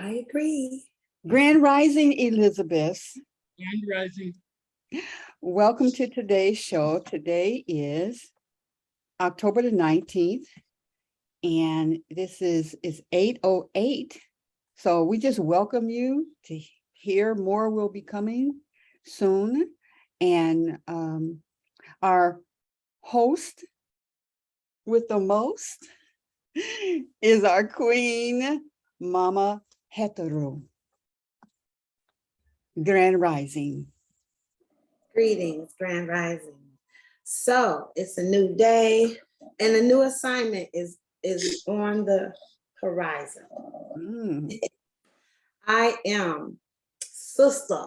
I agree. Grand Rising, Elizabeth. Grand Rising. Welcome to today's show. Today is October the 19th, and this is 8:08. So we just welcome you to hear more will be coming soon. And our host with the most is our queen, Mama Hetheru. Grand Rising. Greetings, Grand Rising. So it's a new day and a new assignment is on the horizon. Mm. I am Sister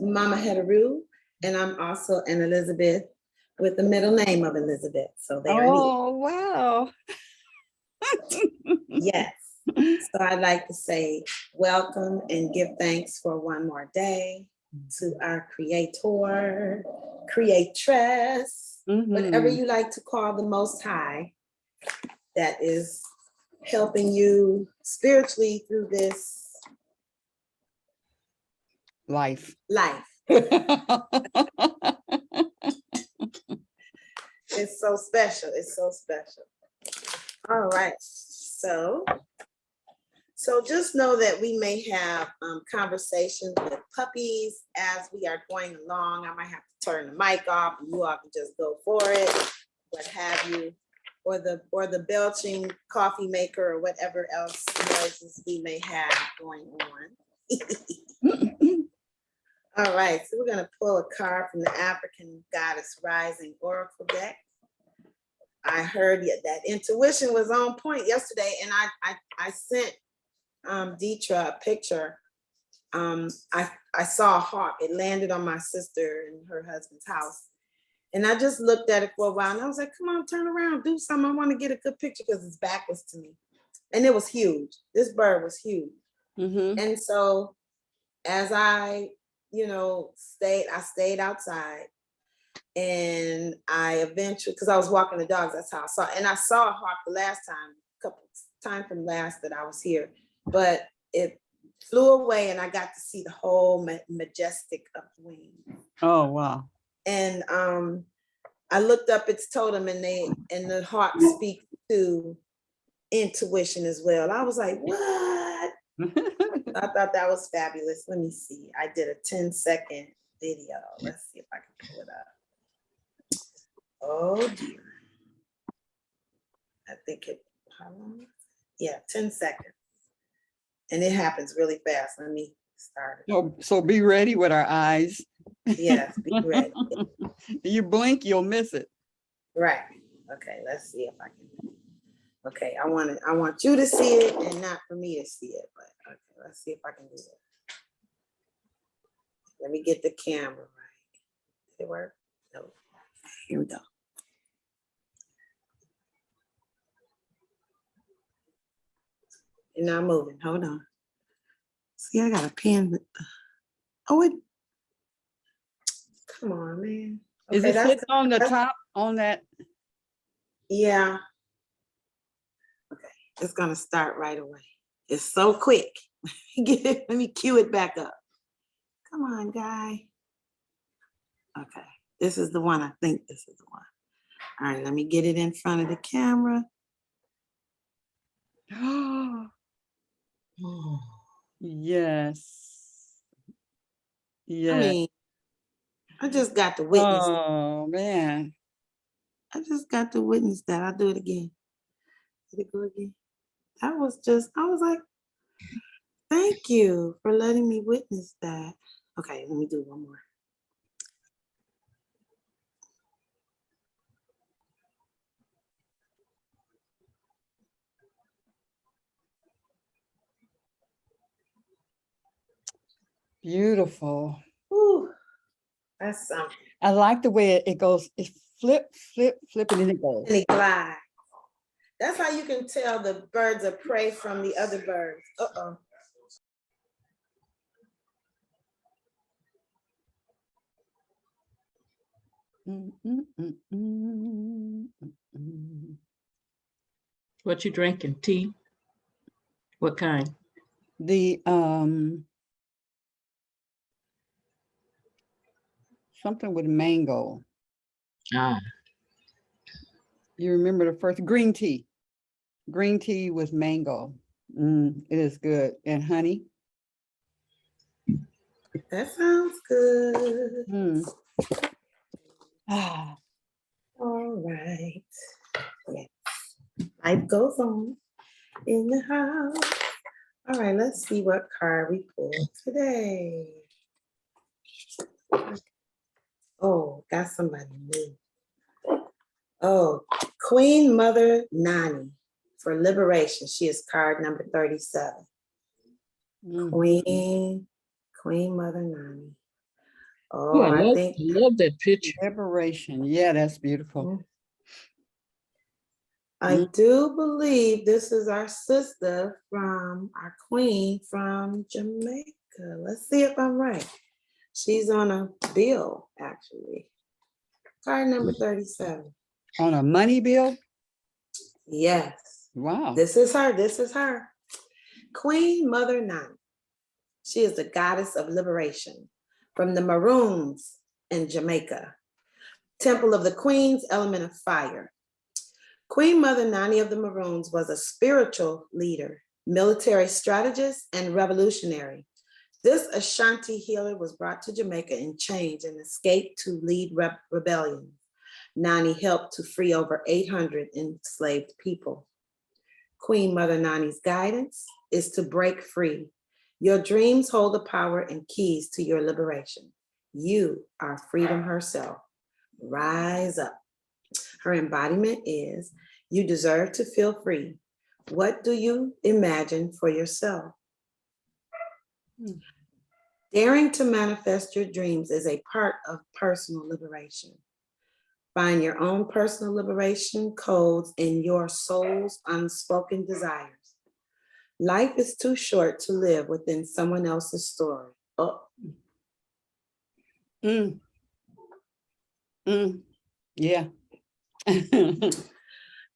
Mama Hetheru, and I'm also an Elizabeth with the middle name of Elizabeth. So they are neat. Oh, wow. Yes. So I'd like to say welcome and give thanks for one more day to our creator, creatress, whatever you like to call the Most High, that is helping you spiritually through this Life. It's so special. It's so special. All right. So just know that we may have conversations with puppies as we are going along. I might have to turn the mic off and you all can just go for it, what have you, or the belching coffee maker or whatever else noises we may have going on. All right, so we're gonna pull a card from the African Goddess Rising Oracle deck. I heard that intuition was on point yesterday, and I sent Deetra a picture. I saw a hawk. It landed on my sister and her husband's house. And I just looked at it for a while and I was like, come on, turn around, do something. I want to get a good picture because its back was to me. And it was huge. This bird was huge. And so as I stayed outside and I eventually, because I was walking the dogs, that's how I saw it. And I saw a hawk the last time, a couple time from last that I was here, but it flew away and I got to see the whole majestic of wing. Oh, wow. And I looked up its totem and the hawk speaks to intuition as well. I was like, what? I thought that was fabulous. Let me see. I did a 10-second video. Let's see if I can pull it up. Oh dear. I think how long? Yeah, 10 seconds. And it happens really fast. Let me start it. So be ready with our eyes. Yes, be ready. You blink, you'll miss it. Right. Okay, let's see if I can. Okay, I want you to see it and not for me to see it, but okay, let's see if I can do it. Let me get the camera right. Did it work? No. Here we go. You're not moving. Hold on. See, I got a pen with come on, man. Okay, is it sitting on the top on that? Yeah. Okay, it's gonna start right away. It's so quick. Let me cue it back up. Come on, guy. Okay, this is the one. I think this is the one. All right, let me get it in front of the camera. Oh, yes. Yeah. I mean, I just got to witness. Oh, man. I just got to witness that. I'll do it again. Did it go again? I was like, thank you for letting me witness that. Okay, let me do one more. Beautiful. Ooh, that's something. I like the way it goes. It flip, and then it goes. And it glides. That's how you can tell the birds of prey from the other birds. Uh-oh. What you drinking? Tea? What kind? The something with mango. Ah, You remember the first green tea? Green tea with mango. It is good. And honey. That sounds good. Mm. Ah, All right. Yes. Life goes on in the house. All right, let's see what card we pulled today. Oh, got somebody new. Oh, Queen Mother Nani for liberation. She is card number 37. mhm. Queen Mother Nani. oh, Oh, I I love, think I love that picture. Liberation. Yeah, that's beautiful. I do believe this is our sister from our queen from Jamaica. Let's see if I'm right. She's on a bill, actually. Card number 37. On a money bill? Yes, Wow. this is her. This is her. Queen Mother Nani. She is the goddess of liberation from the Maroons in Jamaica. Temple of the Queen's element of fire. Queen Mother Nani of the Maroons was a spiritual leader, military strategist, and revolutionary. This Ashanti healer was brought to Jamaica in chains and escaped to lead rebellion. Nani helped to free over 800 enslaved people. Queen Mother Nani's guidance is to break free. Your dreams hold the power and keys to your liberation. You are freedom herself. Rise up. Her embodiment is, you deserve to feel free. What do you imagine for yourself? Daring to manifest your dreams is a part of personal liberation. Find your own personal liberation codes in your soul's unspoken desires. Life is too short to live within someone else's story. Oh. Yeah.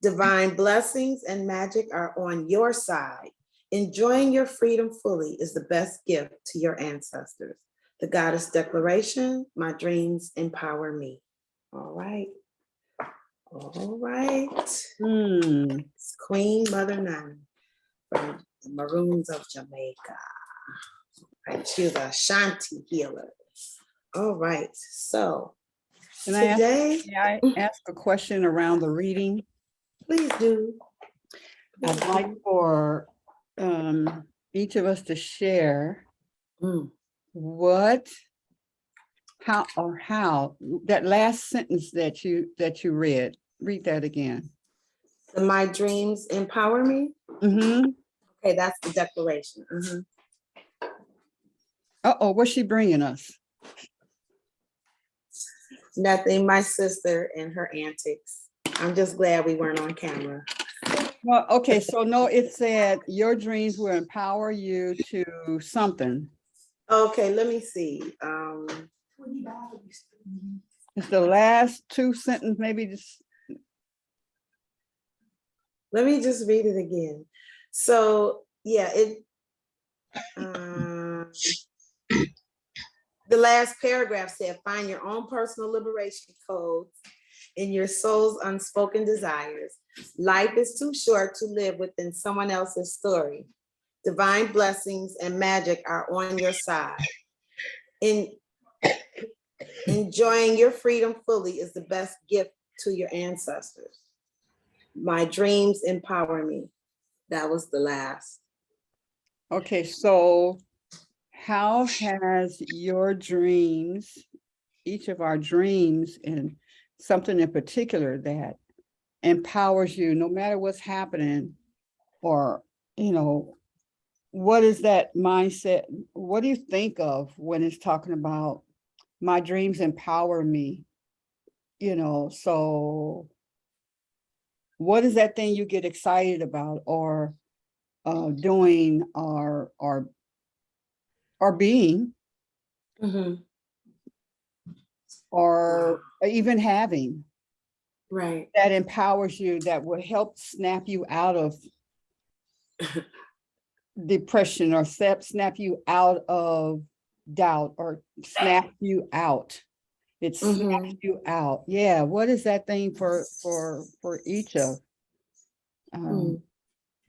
Divine blessings and magic are on your side. Enjoying your freedom fully is the best gift to your ancestors. The Goddess Declaration, my dreams empower me. All right. All right. It's Queen Mother Nani from the Maroons of Jamaica. Right. She's a Ashanti healer. All right. So Can today, I ask a question around the reading? please do. I'd like for each of us to share how that last sentence that you read that again. My dreams empower me. Okay, that's the declaration. Uh-oh, what's she bringing us? Nothing, my sister and her antics. I'm just glad we weren't on camera. Well, okay, so no, it said your dreams will empower you to something. Okay, let me see. It's the last two sentences, maybe just. Let me just read it again. So yeah, the last paragraph said, find your own personal liberation codes in your soul's unspoken desires. Life is too short to live within someone else's story. Divine blessings and magic are on your side. Enjoying your freedom fully is the best gift to your ancestors. My dreams empower me. That was the last. Okay, so how has your dreams, each of our dreams, and something in particular that empowers you, no matter what's happening, or, what is that mindset? What do you think of when it's talking about my dreams empower me? So what is that thing you get excited about or doing or being or even having that empowers you, that will help snap you out of depression or snap you out of doubt or snap you out. It snaps you out. Yeah. What is that thing for each of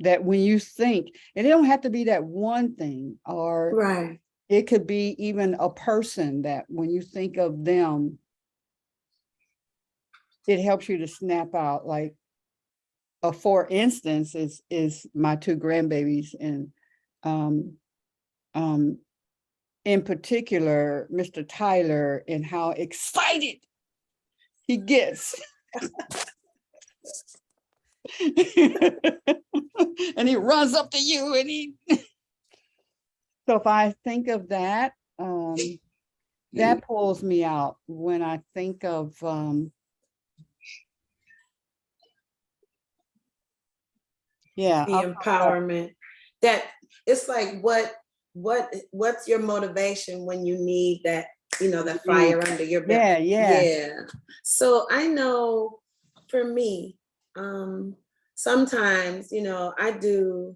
that when you think, and it don't have to be that one thing, or Right. it could be even a person that when you think of them, it helps you to snap out. Like for instance is my two grandbabies, and in particular, Mr. Tyler, and how excited he gets. And he runs up to you and he so if I think of that, that pulls me out when I think of The empowerment. That it's like what's your motivation when you need that, that fire under your belt? Yeah. So I know for me, sometimes, I do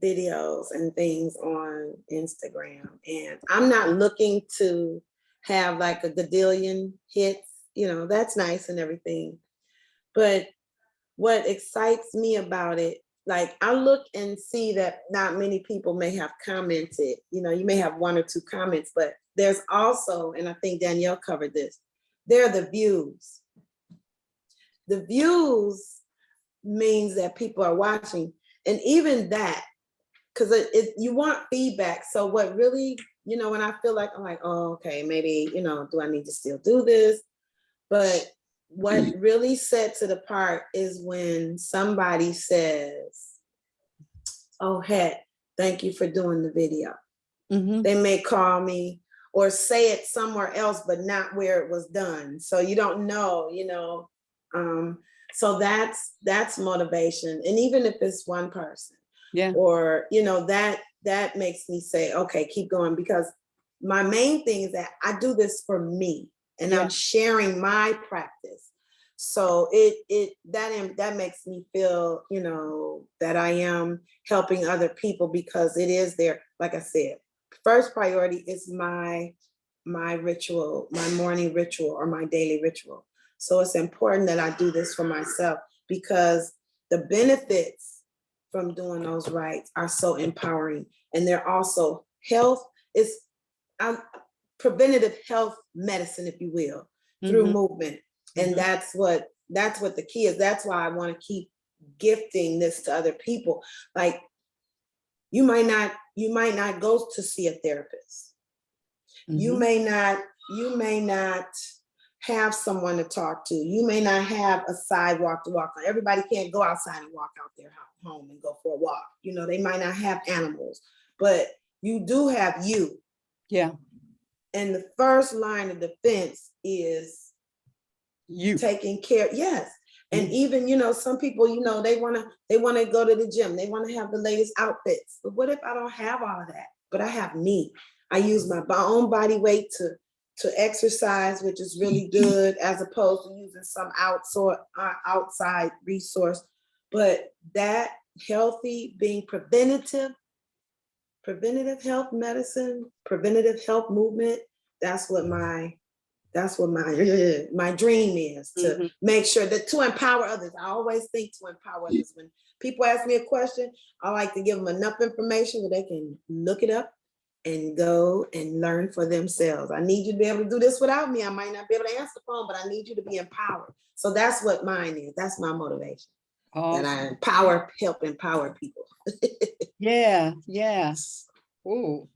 videos and things on Instagram, and I'm not looking to have like a gadillion hits, that's nice and everything. But what excites me about it, like I look and see that not many people may have commented, you may have one or two comments, but there's also, and I think Danielle covered this, there are the views. The views means that people are watching, and even that, because you want feedback. So what really, when I feel like, I'm like, oh, okay, maybe, do I need to still do this? But what really sets it apart is when somebody says, oh, heck, thank you for doing the video. They may call me or say it somewhere else, but not where it was done. So you don't know, so that's motivation. And even if it's one person, or, that makes me say, okay, keep going, because my main thing is that I do this for me. And I'm sharing my practice. So that makes me feel, that I am helping other people, because it is there. Like I said, first priority is my ritual, my morning ritual or my daily ritual. So it's important that I do this for myself, because the benefits from doing those rites are so empowering. And they're also health. Preventative health medicine, if you will, through movement. And that's what the key is. That's why I want to keep gifting this to other people. Like you might not go to see a therapist. You may not have someone to talk to. You may not have a sidewalk to walk on. Everybody can't go outside and walk out their home and go for a walk. They might not have animals, but you do have you. Yeah. And the first line of defense is you taking care. Yes. And even, some people, they want to go to the gym. They want to have the latest outfits. But what if I don't have all of that? But I have me. I use my own body weight to exercise, which is really good, as opposed to using some outside resource. But that healthy, being preventative health medicine, preventative health movement, that's what my dream is, to make sure that, to empower others. I always think to empower others. When people ask me a question, I like to give them enough information where they can look it up and go and learn for themselves. I need you to be able to do this without me. I might not be able to answer the phone, but I need you to be empowered. So that's what mine is. That's my motivation. That I help empower people. Yeah. Ooh,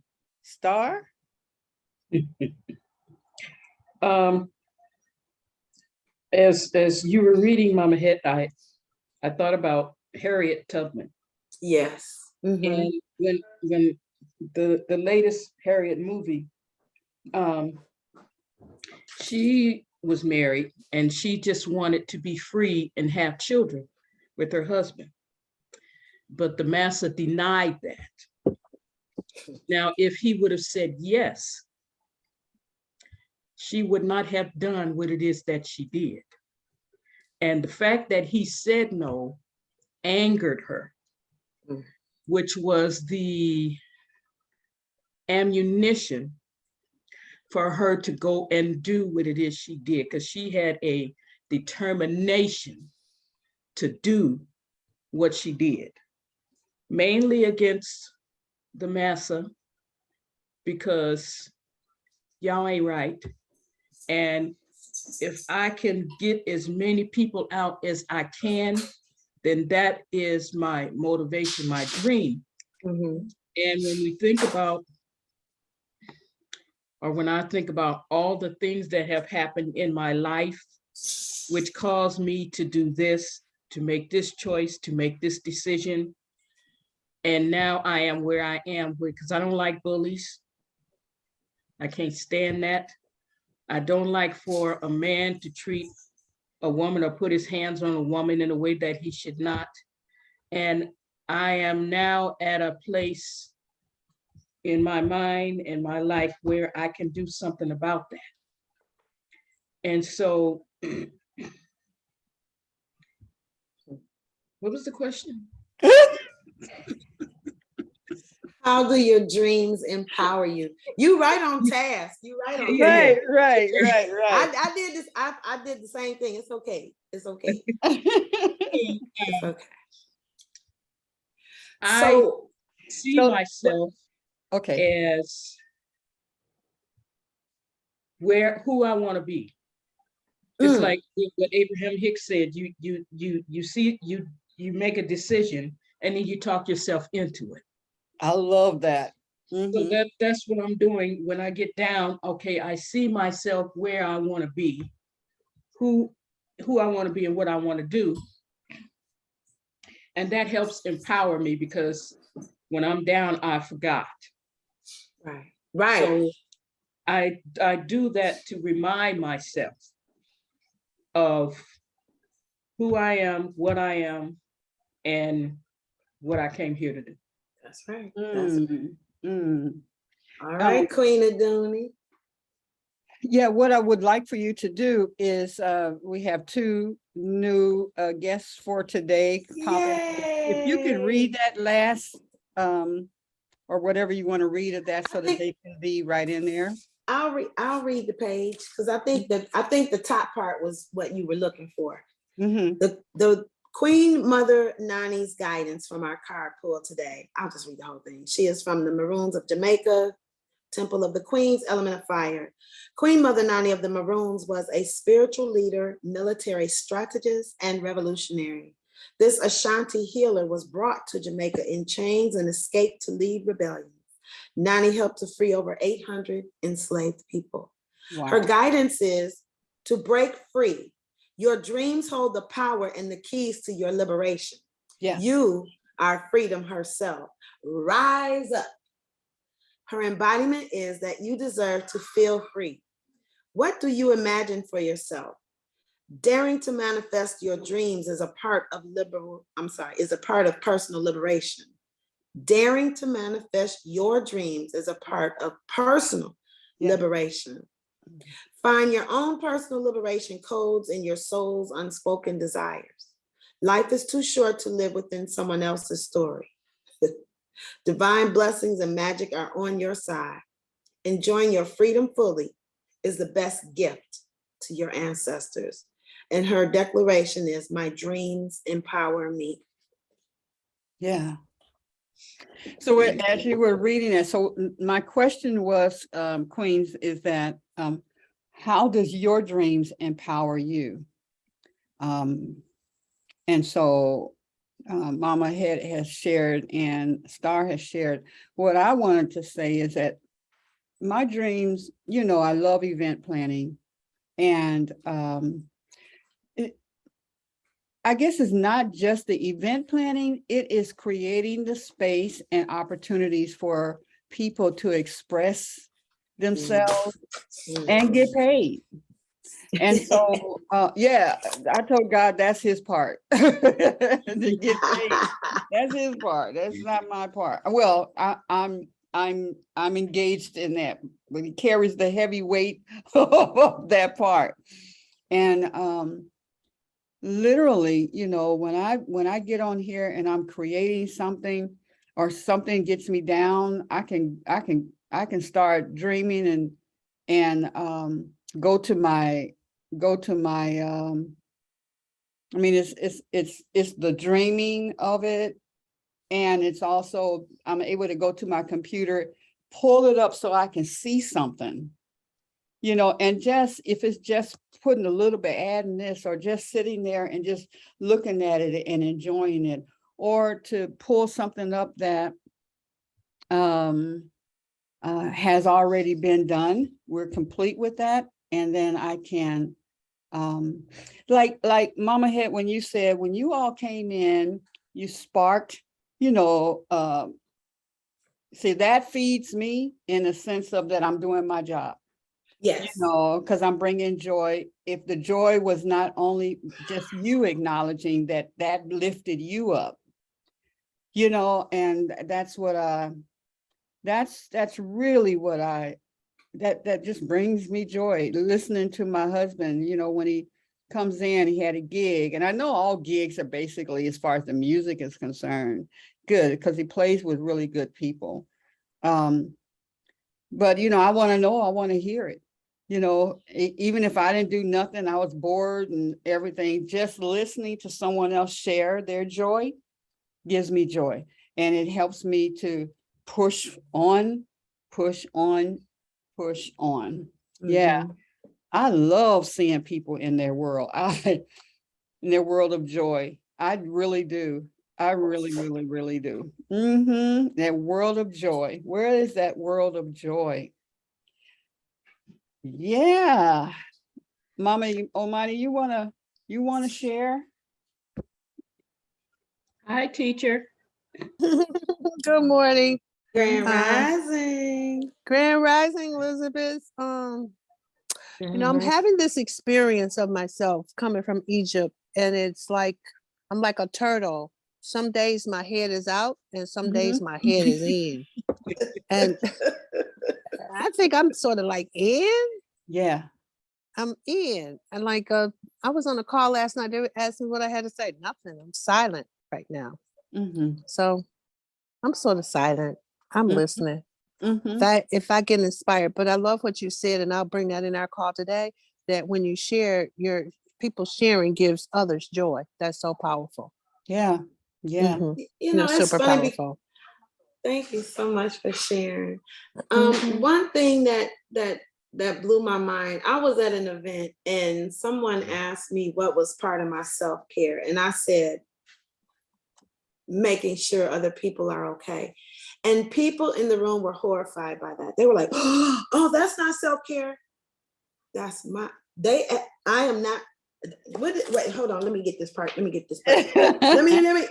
Star? As you were reading, Mama Het, I thought about Harriet Tubman. Yes. And when the latest Harriet movie, she was married and she just wanted to be free and have children with her husband. But the master denied that. Now, if he would have said yes, she would not have done what it is that she did. And the fact that he said no angered her. which was the ammunition for her to go and do what it is she did, because she had a determination to do what she did, mainly against the massa, because y'all ain't right. And if I can get as many people out as I can, then that is my motivation, my dream. Mhm. And when we think about, or when I think about all the things that have happened in my life, which caused me to do this, to make this choice, to make this decision. And now I am where I am because I don't like bullies. I can't stand that. I don't like for a man to treat a woman or put his hands on a woman in a way that he should not. And I am now at a place in my mind and my life where I can do something about that. And so, what was the question? How do your dreams empower you? You right on task. You right on Yeah. task. Right. I did this. I did the same thing. It's okay. It's okay. It's okay. I So see myself Okay. as who I want to be. It's like what Abraham Hicks said. You see, you make a decision and then you talk yourself into it. I love that. So that's what I'm doing when I get down. Okay, I see myself where I want to be, who I want to be and what I want to do. And that helps empower me because when I'm down, I forgot. Right. So I do that to remind myself of who I am, what I am, and what I came here to do. That's right. All Um, right, Queen Aduni. Yeah, what I would like for you to do is we have two new guests for today. If you could read that last or whatever you want to read of that so that they can be right in there. I'll read the page because I think the top part was what you were looking for. The Queen Mother Nani's guidance from our card pool today. I'll just read the whole thing. She is from the Maroons of Jamaica, Temple of the Queens, Element of Fire. Queen Mother Nani of the Maroons was a spiritual leader, military strategist, and revolutionary. This Ashanti healer was brought to Jamaica in chains and escaped to lead rebellions. Nani helped to free over 800 enslaved people. Wow. Her guidance is to break free. Your dreams hold the power and the keys to your liberation. Yes. You are freedom herself. Rise up. Her embodiment is that you deserve to feel free. What do you imagine for yourself? Daring to manifest your dreams is a part of personal liberation. Daring to manifest your dreams is a part of personal liberation. Find your own personal liberation codes in your soul's unspoken desires. Life is too short to live within someone else's story. Divine blessings and magic are on your side. Enjoying your freedom fully is the best gift to your ancestors. And her declaration is, my dreams empower me. Yeah. So as you were reading it, so my question was, Queens, is that how does your dreams empower you? And so Mama has shared and Star has shared. What I wanted to say is that my dreams, I love event planning, and I guess it's not just the event planning, it is creating the space and opportunities for people to express themselves and get paid. And so, I told God that's his part. To get paid. That's his part. That's not my part. Well, I'm engaged in that, but he carries the heavy weight of that part. And literally, when I get on here and I'm creating something, or something gets me down, I can start dreaming and go to my I mean, it's the dreaming of it. And it's also, I'm able to go to my computer, pull it up so I can see something, and just, if it's just putting a little bit, adding this, or just sitting there and just looking at it and enjoying it, or to pull something up that has already been done. We're complete with that. And then I can, like Mama had, when you said, when you all came in, you sparked, see, that feeds me in a sense of that I'm doing my job. Yes. Because I'm bringing joy. If the joy was not only just you acknowledging that lifted you up, and that's what that's really what that just brings me joy, listening to my husband, when he comes in. He had a gig, and I know all gigs are basically, as far as the music is concerned, good, because he plays with really good people. But I want to hear it. Even if I didn't do nothing, I was bored and everything, just listening to someone else share their joy gives me joy. And it helps me to push on, push on, push on. Yeah. I love seeing people in their world, in their world of joy. I really do. I really, really, really do. That world of joy. Where is that world of joy? Yeah. Mama, Omani, you wanna share? Hi, teacher. Good morning. Grand Rising. Grand Rising, Elizabeth. I'm having this experience of myself coming from Egypt, and it's like I'm like a turtle. Some days my head is out, and some days my head is in. And I think I'm sort of like in. Yeah. I'm in. And like I was on a call last night. They were asking what I had to say. Nothing. I'm silent right now. So I'm sort of silent. I'm listening. If I get inspired, but I love what you said, and I'll bring that in our call today, that when you share, your people sharing gives others joy. That's so powerful. Yeah. Yeah. It's super funny. powerful. Thank you so much for sharing. One thing that blew my mind, I was at an event and someone asked me what was part of my self-care. And I said, making sure other people are okay. And people in the room were horrified by that. They were like, oh, that's not self-care. I am not. Wait, hold on. Let me get this part. Let me,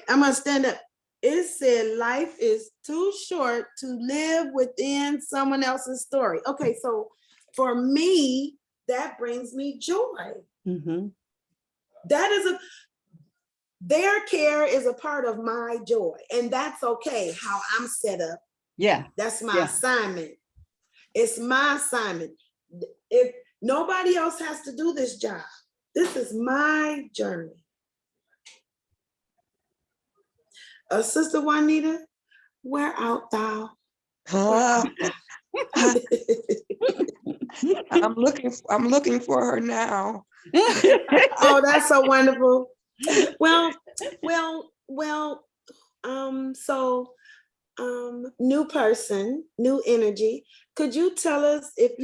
I'm gonna stand up. It said life is too short to live within someone else's story. Okay, so for me, that brings me joy. That is their care is a part of my joy, and that's okay. How I'm set up. Yeah. That's my assignment. It's my assignment. If nobody else has to do this job, this is my journey. Sister Juanita, where art thou? I'm looking for her now. Oh, that's so wonderful. Well, new person, new energy. Could you tell us if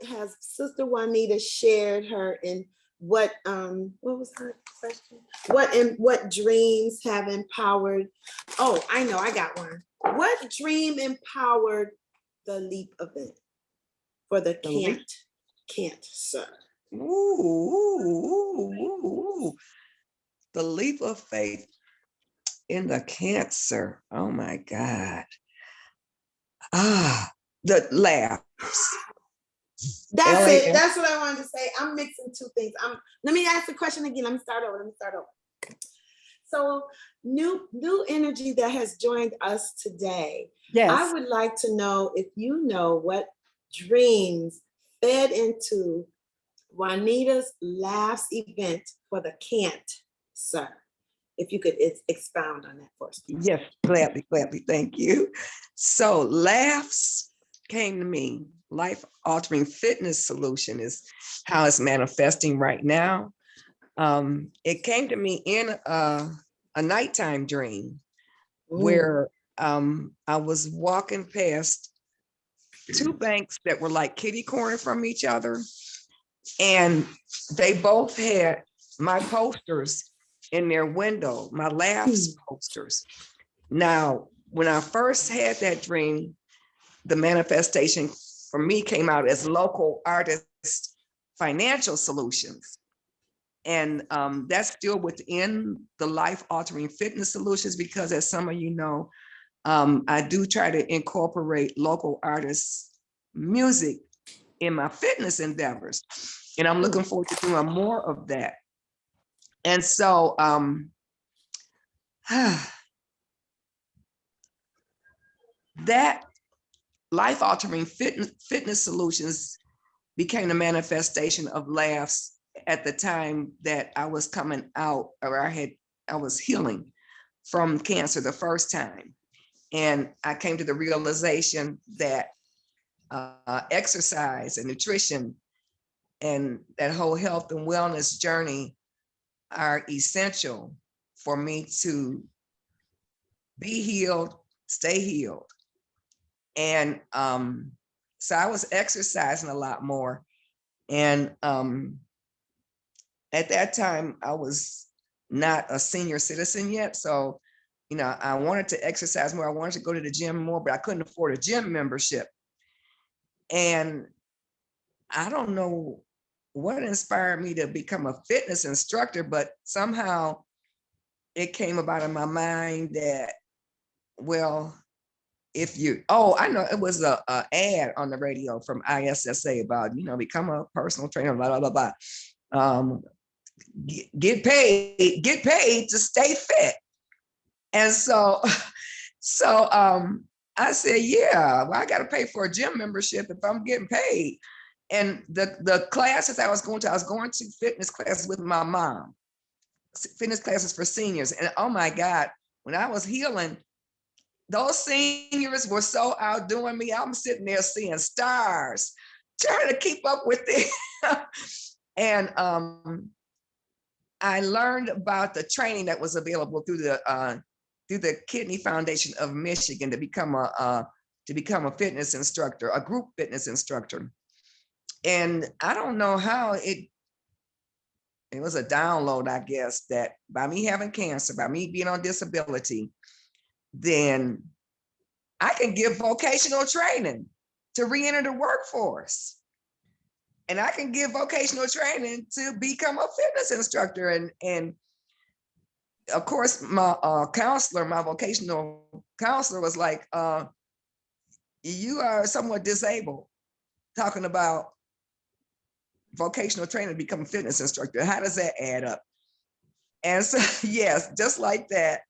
has Sister Juanita shared her in what was her question? What dreams have empowered? Oh, I know, I got one. What dream empowered the leap event for the cancer? Ooh. The leap of faith in the cancer. Oh my God. The labs. That's it. That's what I wanted to say. I'm mixing two things. Let me ask the question again. Let me start over. So new energy that has joined us today. Yes. I would like to know if you know what dreams fed into Juanita's last event for the cancer. if you could expound on that for us. Yes, gladly, gladly. Thank you. So laughs came to me. Life altering fitness solution is how it's manifesting right now. It came to me in a nighttime dream where I was walking past two banks that were like kitty corner from each other. And they both had my posters in their window, my laughs posters. Now, when I first had that dream, the manifestation for me came out as local artist financial solutions. And that's still within the life altering fitness solutions, because as some of you know, I do try to incorporate local artists' music in my fitness endeavors. And I'm looking forward to doing more of that. And so that life altering fitness solutions became the manifestation of laughs at the time that I was coming out, or I was healing from cancer the first time. And I came to the realization that exercise and nutrition and that whole health and wellness journey are essential for me to be healed, stay healed. And so I was exercising a lot more. And at that time, I was not a senior citizen yet. So, I wanted to exercise more. I wanted to go to the gym more, but I couldn't afford a gym membership. And I don't know what inspired me to become a fitness instructor, but somehow it came about in my mind that, well, I know it was a ad on the radio from ISSA about, become a personal trainer, blah, blah, blah, blah. Get paid to stay fit. And so I said, yeah, well, I got to pay for a gym membership if I'm getting paid. And the classes I was going to fitness classes with my mom, fitness classes for seniors. And oh my God, when I was healing, those seniors were so outdoing me. I'm sitting there seeing stars, trying to keep up with it. And I learned about the training that was available through the Kidney Foundation of Michigan to become a fitness instructor, a group fitness instructor. And I don't know how it was a download, I guess, that by me having cancer, by me being on disability, then I can give vocational training to re-enter the workforce. And I can give vocational training to become a fitness instructor. And of course, my my vocational counselor was like, you are somewhat disabled, talking about vocational training to become a fitness instructor. How does that add up? And so, yes, just like that,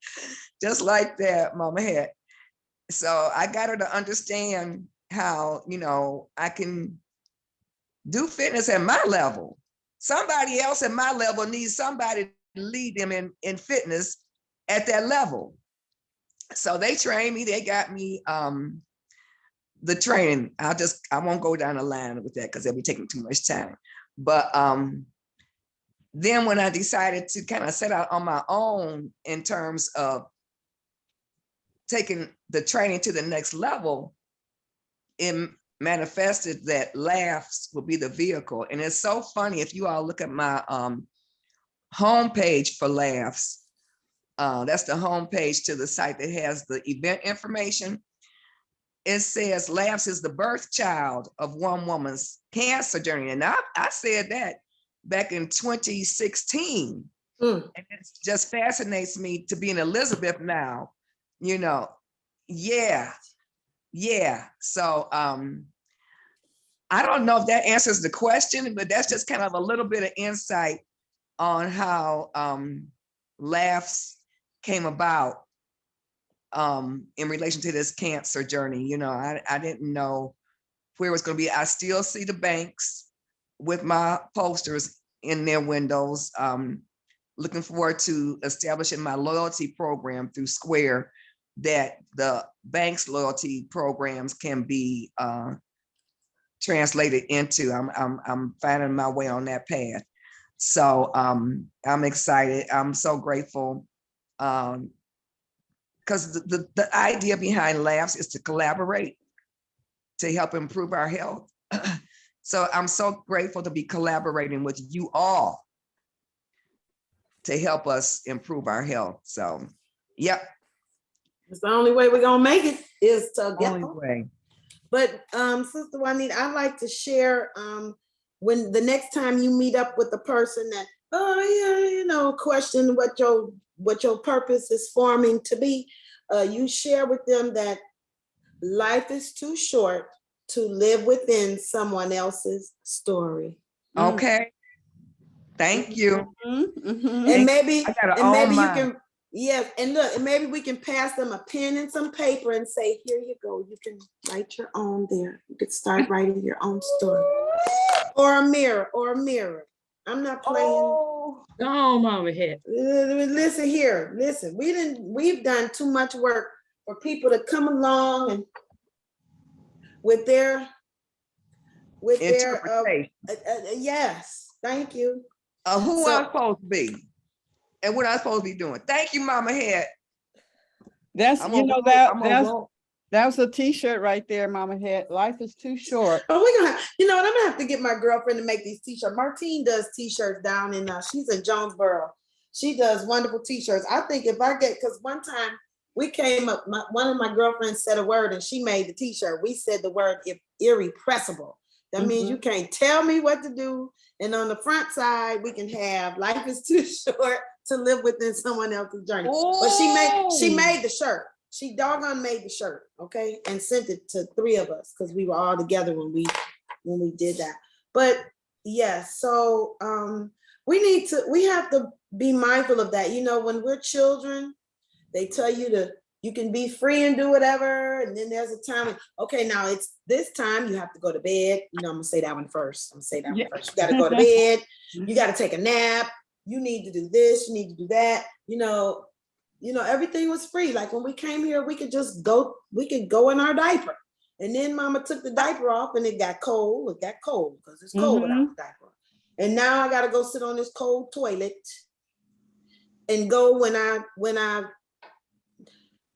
Mama had. So I got her to understand how, I can do fitness at my level. Somebody else at my level needs somebody to lead them in fitness at that level. So they trained me, they got me the training. I won't go down the line with that because they'll be taking too much time. But then when I decided to kind of set out on my own in terms of taking the training to the next level, it manifested that laughs will be the vehicle. And it's so funny, if you all look at my homepage for laughs, that's the homepage to the site that has the event information. It says laughs is the birth child of one woman's cancer journey. And I said that back in 2016. And it just fascinates me to be in Elizabeth now, yeah. So I don't know if that answers the question, but that's just kind of a little bit of insight on how laughs came about in relation to this cancer journey. I didn't know where it was going to be. I still see the banks with my posters in their windows. looking forward to establishing my loyalty program through Square, that the bank's loyalty programs can be translated into. I'm finding my way on that path. So I'm excited. I'm so grateful. Because the idea behind Labs is to collaborate to help improve our health. So I'm so grateful to be collaborating with you all to help us improve our health. So, yep. It's the only way we're gonna make it is Only together. way. But Sister Juanita, I'd like to share when the next time you meet up with the person that, question what your purpose is forming to be, you share with them that life is too short to live within someone else's story. Okay. Thank you. And maybe I gotta you own mine. can, yes, and look, and maybe we can pass them a pen and some paper and say, here you go, you can write your own there. You could start writing your own story. Or a mirror. I'm not playing. Oh. Oh, Mama Het. Listen here, listen, we've done too much work for people to come along and with their Interpretation. yes, thank you. Who So- I'm supposed to be and what I'm supposed to be doing. Thank you, Mama Het. That's, I'm you gonna know, roll- I'm gonna that's, roll. that was a t-shirt right there, Mama Head. Life is too short. Oh, we're gonna, you know what? I'm gonna have to get my girlfriend to make these t-shirts. Martine does t-shirts down in, she's in Jonesboro. She does wonderful t-shirts. I think if I get, because one time we came up, one of my girlfriends said a word and she made the t-shirt. We said the word irrepressible. That means you can't tell me what to do. And on the front side, we can have life is too short to live within someone else's journey. But she made the shirt. She doggone made the shirt, okay, and sent it to 3 of us because we were all together when we did that. But yes, so we have to be mindful of that. You know, when we're children, they tell you you can be free and do whatever, and then there's a time. Okay, now it's this time you have to go to bed. You know, I'm gonna say that one first. You got to go to bed. You got to take a nap. You need to do this. You need to do that. You know, everything was free. Like when we came here, we could just go, we could go in our diaper. And then Mama took the diaper off and it got cold. It got cold because it's cold without the diaper. And now I gotta go sit on this cold toilet and go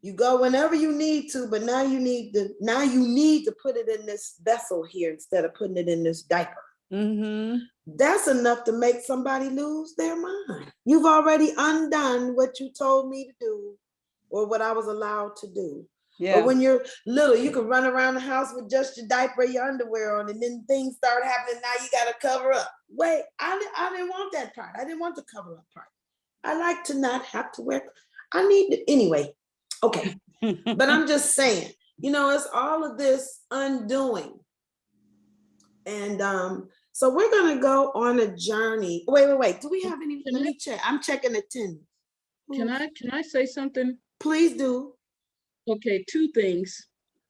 you go whenever you need to, but now you need to put it in this vessel here instead of putting it in this diaper. That's enough to make somebody lose their mind. You've already undone what you told me to do or what I was allowed to do. Yeah. But when you're little, you can run around the house with just your diaper, your underwear on, and then things start happening. Now you got to cover up. Wait, I didn't want that part. I didn't want the cover up part. I like to not have to wear. I need it anyway. Okay. But I'm just saying, it's all of this undoing. And so we're gonna go on a journey. Wait. Do we have any? Let me check. I'm checking attendance. Can I say something? Please do. Okay, 2 things.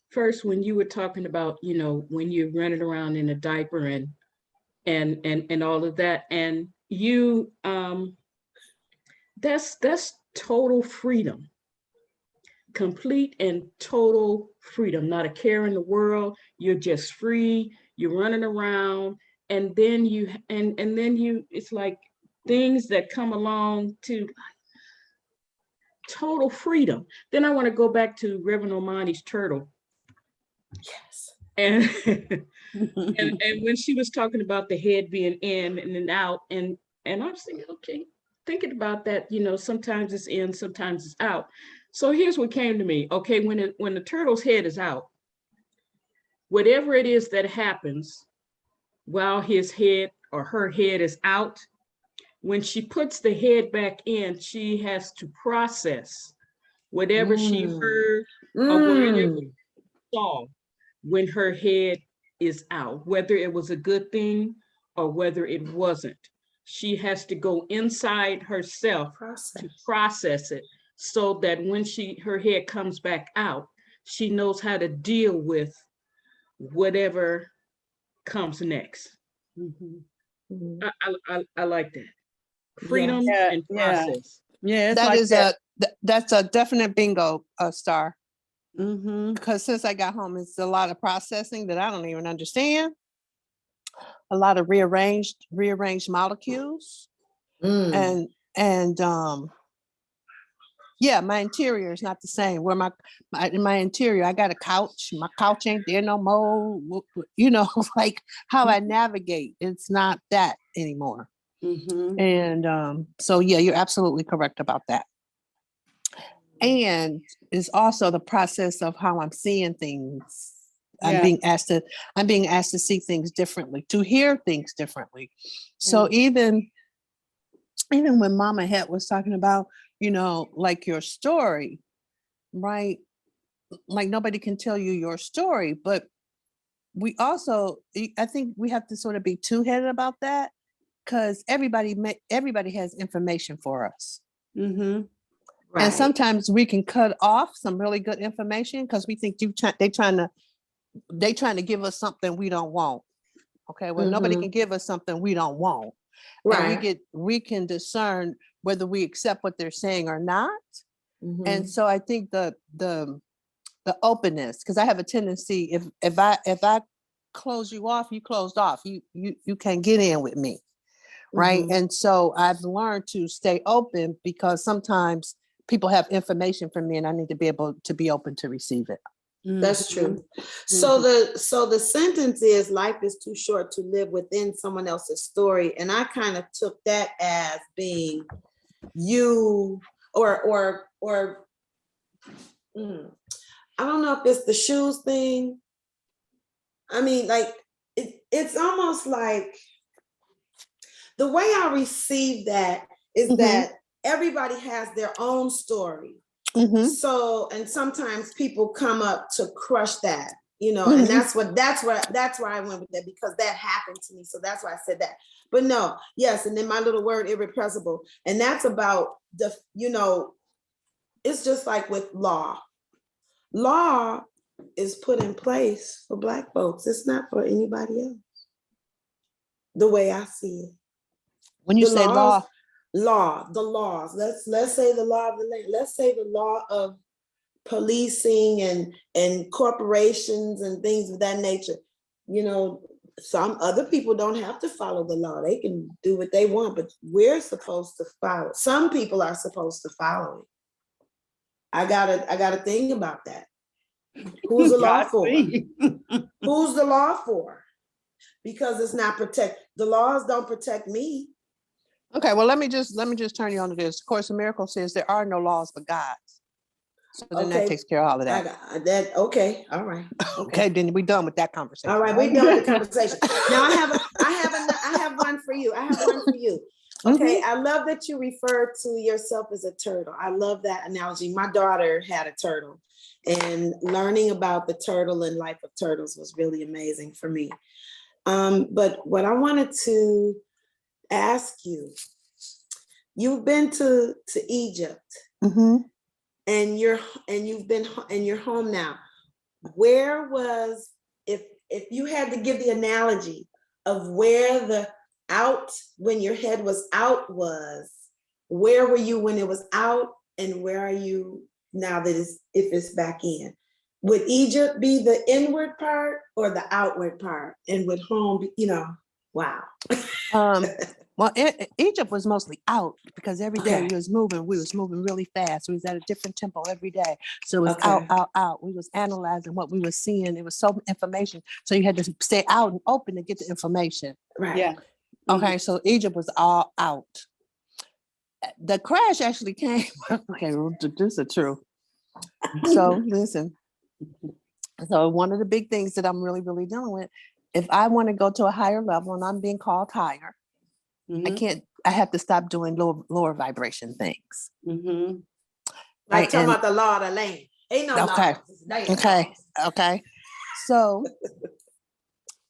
First, when you were talking about, when you're running around in a diaper and all of that, and you that's total freedom. Complete and total freedom, not a care in the world. You're just free. You're running around, and then it's like things that come along to total freedom. Then I want to go back to Reverend Omani's turtle. Yes. And and when she was talking about the head being in and then out, and I'm thinking, okay, thinking about that, sometimes it's in, sometimes it's out. So here's what came to me. Okay, when the turtle's head is out, whatever it is that happens while his head or her head is out, when she puts the head back in, she has to process whatever she heard or whatever she saw when her head is out, whether it was a good thing or whether it wasn't. She has to go inside herself to process it, so that when her head comes back out, she knows how to deal with whatever comes next. I like that. freedom Yeah, and yeah. process. Yeah, it's That like is that. that's a definite bingo, Star. Mm-hmm. Because since I got home, it's a lot of processing that I don't even understand. A lot of rearranged molecules, Mm. and yeah, my interior is not the same. Where in my interior, I got a couch. My couch ain't there no more. You know, like how I navigate, it's not that anymore. Mm-hmm. And so yeah, you're absolutely correct about that. And it's also the process of how I'm seeing things. I'm Yeah. being asked to see things differently, to hear things differently. So Yeah. even when Mama Het was talking about, like your story, right? Like nobody can tell you your story, but I think we have to sort of be two-headed about that, because everybody has information for us. Mm-hmm. Right. And sometimes we can cut off some really good information because we think they trying to give us something we don't want. Okay, well, nobody Mhm. can give us something we don't want. And Right. we can discern whether we accept what they're saying or not. And Mhm. so I think the openness, because I have a tendency, if I close you off, you closed off. You can't get in with me. Right. Mhm. And so I've learned to stay open, because sometimes people have information from me and I need to be able to be open to receive it. That's Mm-hmm. true. So the sentence is, life is too short to live within someone else's story. And I kind of took that as being you or I don't know if it's the shoes thing. I mean, like it's almost like the way I receive that is that everybody has their own story. Mm-hmm. So, and sometimes people come up to crush that, and Mhm. that's why I went with that, because that happened to me. So that's why I said that. But no, yes, and then my little word, irrepressible, and that's about it's just like with law. Law is put in place for Black folks. It's not for anybody else. The way I see it. When you The say laws, law, the laws. Let's say the law of the land. Let's say the law of policing and corporations and things of that nature. Some other people don't have to follow the law. They can do what they want, but we're supposed to follow. Some people are supposed to follow it. I gotta think about that. Who's the law for? Who's the law for? Because it's not the laws don't protect me. okay, well, let me just turn you on to this. Course in Miracles says there are no laws but God's. So then that takes care of all of I that. got that. Okay, all right. Okay, then we're done with that conversation. All right, we're done with the conversation. Now I have one for you. Okay, I love that you refer to yourself as a turtle. I love that analogy. My daughter had a turtle, and learning about the turtle and life of turtles was really amazing for me. But what I wanted to ask you, you've been to Egypt, and you're home now. Where was, if you had to give the analogy of where the out, when your head was out, was, where were you when it was out, and where are you now that if it's back in? Would Egypt be the inward part or the outward part? And would home be, wow. Well, Egypt was mostly out, because every day Okay. we was moving really fast. We was at a different tempo every day. So it was Okay. out. We was analyzing what we were seeing. It was so information. So you had to stay out and open to get the information. Right. Yeah. Okay, so Egypt was all out. The crash actually came. Okay, this is true. So listen. So one of the big things that I'm really, really dealing with, if I want to go to a higher level and I'm being called higher, I have to stop doing lower vibration things. Like talking about the law of the land. Ain't no law. Okay. So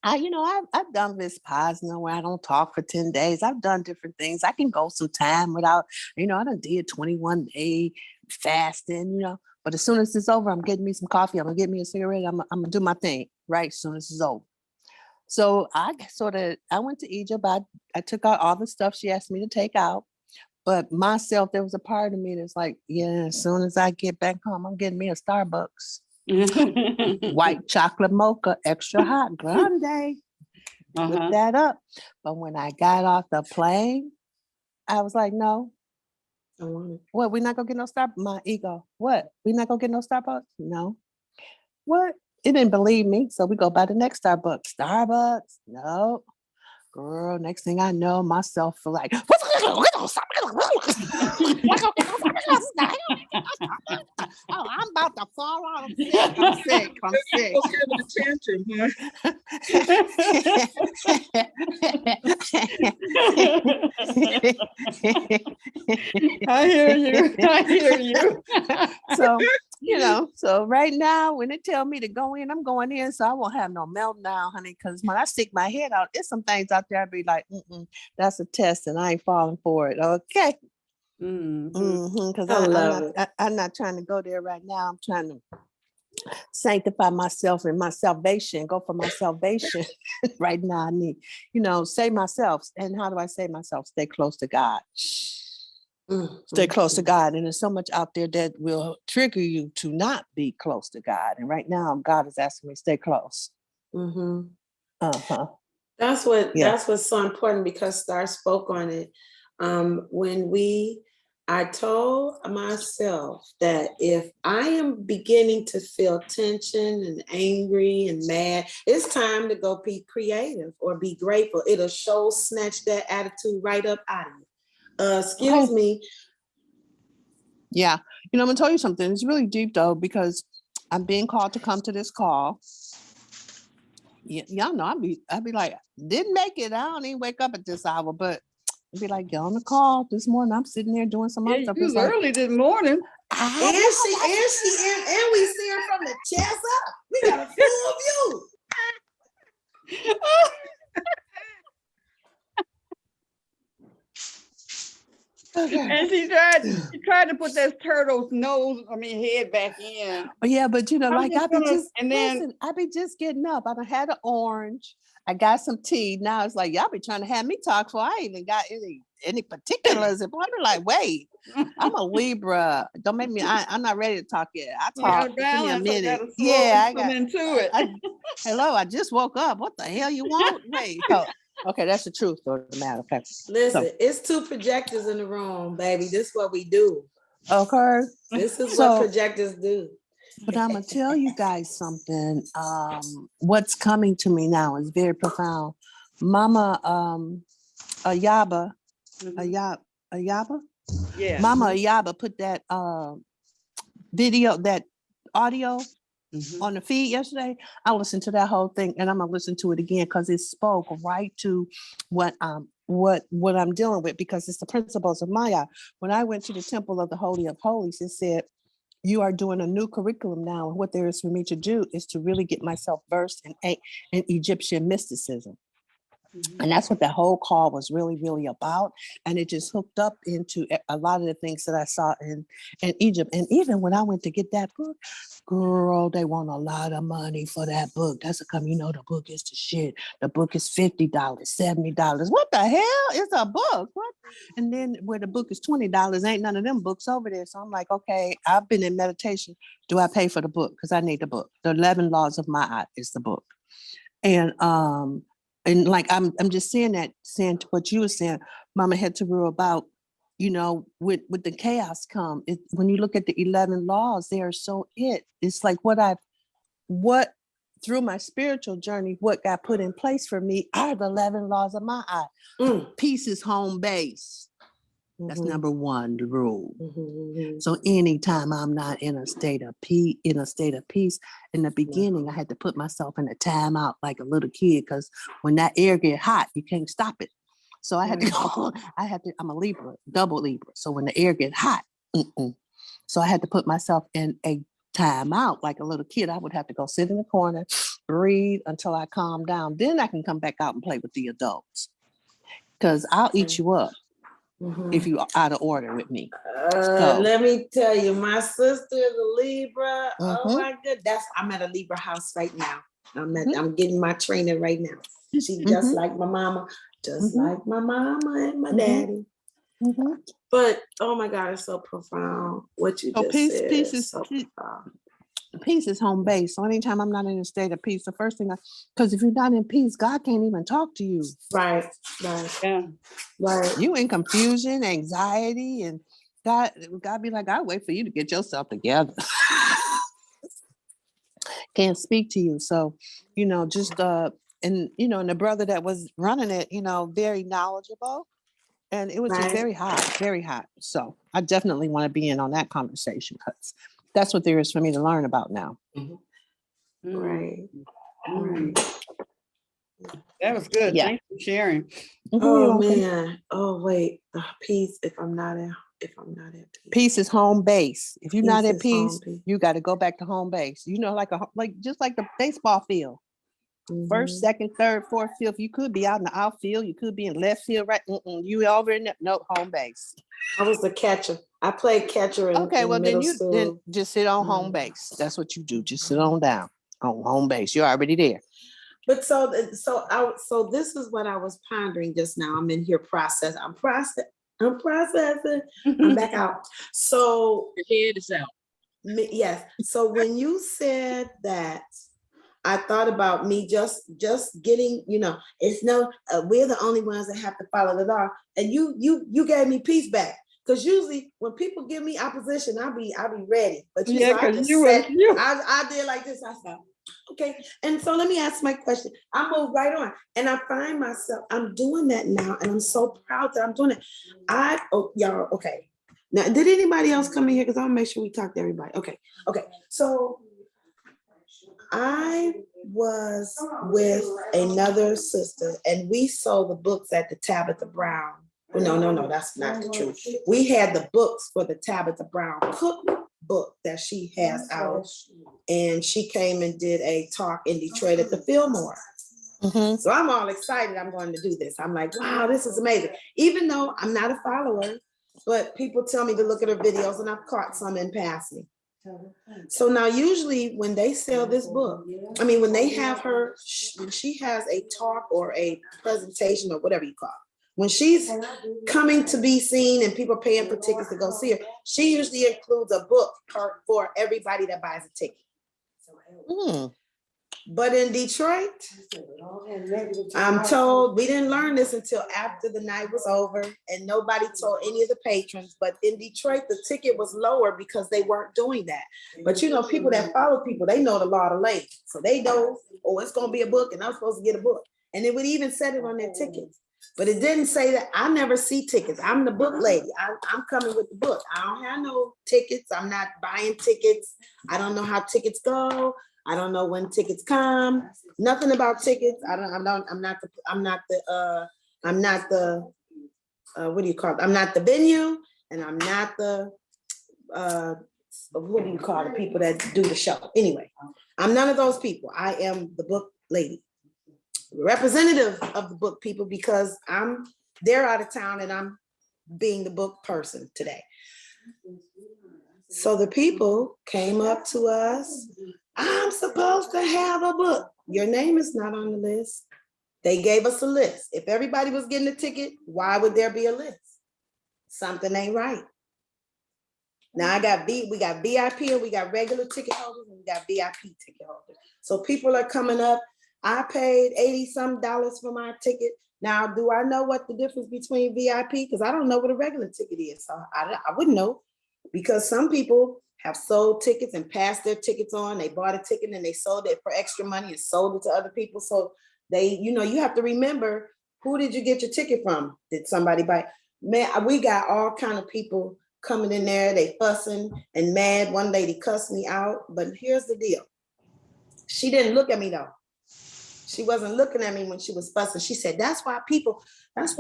I've done this Posner where I don't talk for 10 days. I've done different things. I can go some time without, I done did 21-day fasting, but as soon as it's over, I'm getting me some coffee. I'm gonna get me a cigarette. I'm gonna do my thing, right? As soon as it's over. So I went to Egypt. I took out all the stuff she asked me to take out. But myself, there was a part of me that's like, yeah, as soon as I get back home, I'm getting me a Starbucks. White chocolate mocha, extra hot, grande. Whip that up. But when I got off the plane, I was like, no. I want it. What? We're not gonna get no Starbucks? My ego. What? We're not gonna get no Starbucks? No. What? It didn't believe me. So we go by the next Starbucks. Starbucks? No. Girl, next thing I know, myself feel like, oh, I'm about to fall out. I'm sick. I'm sick. I'm sick. Was having a tantrum, huh? I hear you. I hear you. So, so right now when they tell me to go in, I'm going in. So I won't have no meltdown, honey. Because when I stick my head out, it's some things out there I'd be like, that's a test and I ain't falling for it. Okay. Because I love it. I'm not trying to go there right now. I'm trying to sanctify myself and my salvation, go for my salvation. Right now I need, save myself. And how do I save myself? Stay close to God. Stay close to God. And there's so much out there that will trigger you to not be close to God. And right now God is asking me to stay close. That's what's so important, because Star spoke on it. I told myself that if I am beginning to feel tension and angry and mad, it's time to go be creative or be grateful. It'll snatch that attitude right up out of you. Excuse me. Yeah. I'm going to tell you something. It's really deep though, because I'm being called to come to this call. Y'all know I'd be like, didn't make it. I don't even wake up at this hour, but I'd be like, get on the call this morning. I'm sitting there doing some other stuff. It was early this morning. And we see her from the chest up. We got a full view. And she tried to put that turtle's head back in. Oh, yeah, but I be just getting up. I done had an orange. I got some tea. Now it's like, y'all be trying to have me talk, so I ain't even got any particulars. And I'm like, wait, I'm a Libra. Don't make me, I'm not ready to talk yet. I talk in a minute. I got into it. Hello, I just woke up. What the hell you want? Wait. Oh, okay, that's the truth of the matter. Okay. Listen, it's 2 projectors in the room, baby. This is what we do. Okay. This is what projectors do. But I'm gonna tell you guys something. What's coming to me now is very profound. Mama Ayaba. Yeah. Mama Ayaba put that video, that audio on the feed yesterday. I listened to that whole thing, and I'm gonna listen to it again because it spoke right to what I'm dealing with, because it's the principles of Maya. When I went to the Temple of the Holy of Holies, it said, you are doing a new curriculum now. And what there is for me to do is to really get myself versed in Egyptian mysticism. And that's what that whole call was really, really about. And it just hooked up into a lot of the things that I saw in Egypt. And even when I went to get that book, girl, they want a lot of money for that book. That's the book is the shit. The book is $50, $70. What the hell? It's a book. What? And then where the book is $20, ain't none of them books over there. So I'm like, okay, I've been in meditation. Do I pay for the book? Because I need the book. The 11 Laws of Ma'at is the book. And like, I'm just saying to what you were saying, Mama Hetheru, about, with the chaos come. When you look at the 11 laws, they are so it's like what through my spiritual journey, what got put in place for me are the 11 laws of Ma'at. Peace is home base. That's number one rule. So anytime I'm not in a state of peace, in the beginning, I had to put myself in a timeout like a little kid, because when that air get hot, you can't stop it. So I had to go, I'm a Libra, double Libra. So when the air get hot, so I had to put myself in a timeout like a little kid. I would have to go sit in the corner, breathe until I calm down. Then I can come back out and play with the adults, because I'll eat you up. If you are out of order with me. Let me tell you, my sister is a Libra. Oh my goodness. I'm at a Libra house right now. I'm getting my training right now. She's just like my mama, just like my mama and my daddy. Mhm. But oh my God, it's so profound. What you So just peace, said peace is is so peace, profound. peace is home base. So anytime I'm not in a state of peace, the first thing because if you're not in peace, God can't even talk to you. Right, right, Yeah. right. You in confusion, anxiety, and God be like, I wait for you to get yourself together. Can't speak to you. So, just and and the brother that was running it, very knowledgeable. And it was just Right. very hot, very hot. So I definitely want to be in on that conversation because that's what there is for me to learn about now. Mm. Right. Mm. Right. That was good. Yeah. Thanks for sharing. Mhm, you're Oh welcome. man. Oh wait. Peace. If I'm not at peace. Peace is home base. If you're not Peace at is home peace, peace. you got to go back to home base. Like just like the baseball field. First, Mhm. second, third, fourth, fifth. You could be out in the outfield. You could be in left field, right? You over in no home base. I was the catcher. I played catcher Okay, well in then middle you then school. just sit on home base. That's what you do. Just sit on down on home base. You're already there. But so this is what I was pondering just now. I'm in here I'm processing. I'm back out. So Your head is out. yes. So when you said that, I thought about me just getting, it's we're the only ones that have to follow the law. And you gave me peace back. Because usually when people give me opposition, I'll be ready. But you Yeah, know, I because just you said, was you. I did like this. I thought, okay. And so let me ask my question. I move right on. And I find myself, I'm doing that now. And I'm so proud that I'm doing it. Y'all, okay. Now, did anybody else come in here? Because I want to make sure we talk to everybody. Okay. So I was with another sister and we sold the books at the Tabitha Brown. No, that's not the truth. We had the books for the Tabitha Brown cookbook that she has out. And she came and did a talk in Detroit at the Fillmore. Mhm. So I'm all excited. I'm going to do this. I'm like, wow, this is amazing. Even though I'm not a follower, but people tell me to look at her videos and I've caught some in passing. So now usually when they sell this book, when they have her, when she has a talk or a presentation or whatever you call it, when she's coming to be seen and people are paying for tickets to go see her, she usually includes a book for everybody that buys a ticket. Mm. But in Detroit, I'm told we didn't learn this until after the night was over and nobody told any of the patrons. But in Detroit, the ticket was lower because they weren't doing that. But people that follow people, they know the law of the land. So they know, it's going to be a book and I'm supposed to get a book. And it would even set it on their tickets. But it didn't say that. I never see tickets. I'm the book lady. I'm coming with the book. I don't have no tickets. I'm not buying tickets. I don't know how tickets go. I don't know when tickets come. Nothing about tickets. I'm not the what do you call it? I'm not the venue, and I'm not the what do you call the people that do the show? Anyway, I'm none of those people. I am the book lady, representative of the book people, because they're out of town and I'm being the book person today. So the people came up to us. I'm supposed to have a book. Your name is not on the list. They gave us a list. If everybody was getting a ticket, why would there be a list? Something ain't right. Now we got VIP and we got regular ticket holders and we got VIP ticket holders. So people are coming up. I paid $80-some for my ticket. Now, do I know what the difference between VIP? Because I don't know what a regular ticket is. So I wouldn't know, because some people have sold tickets and passed their tickets on. They bought a ticket and they sold it for extra money and sold it to other people. So they, you have to remember, who did you get your ticket from? Did somebody buy? Man, we got all kind of people coming in there. They fussing and mad. One lady cussed me out, but here's the deal. She didn't look at me though. She wasn't looking at me when she was fussing. She said, that's why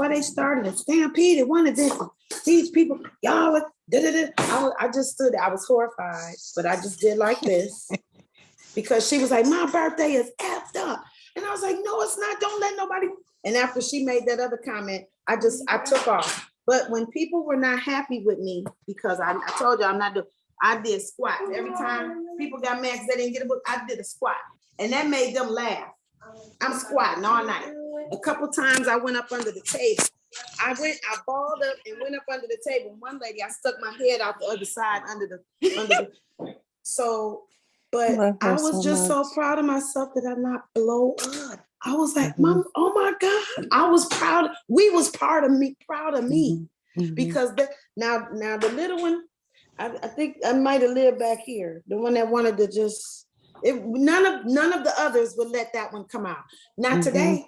they started a stampede and one of these people, y'all, I just stood there. I was horrified, but I just did like this because she was like, my birthday is effed up. And I was like, no, it's not. Don't let nobody. And after she made that other comment, I took off. But when people were not happy with me, because I told you I did squats. Every time people got mad because they didn't get a book, I did a squat. And that made them laugh. I'm squatting all night. A couple times I went up under the table I balled up and went up under the table. One lady, I stuck my head out the other side so, but Love her I was so just so much. proud of myself that I not blow up. I was like, Mhm. Mom, oh my God. I was proud. We was proud of me. Mhm. Because now the little one, I think I might have lived back here. The one that wanted to just, none of the others would let that one come out. Not Mhm. today.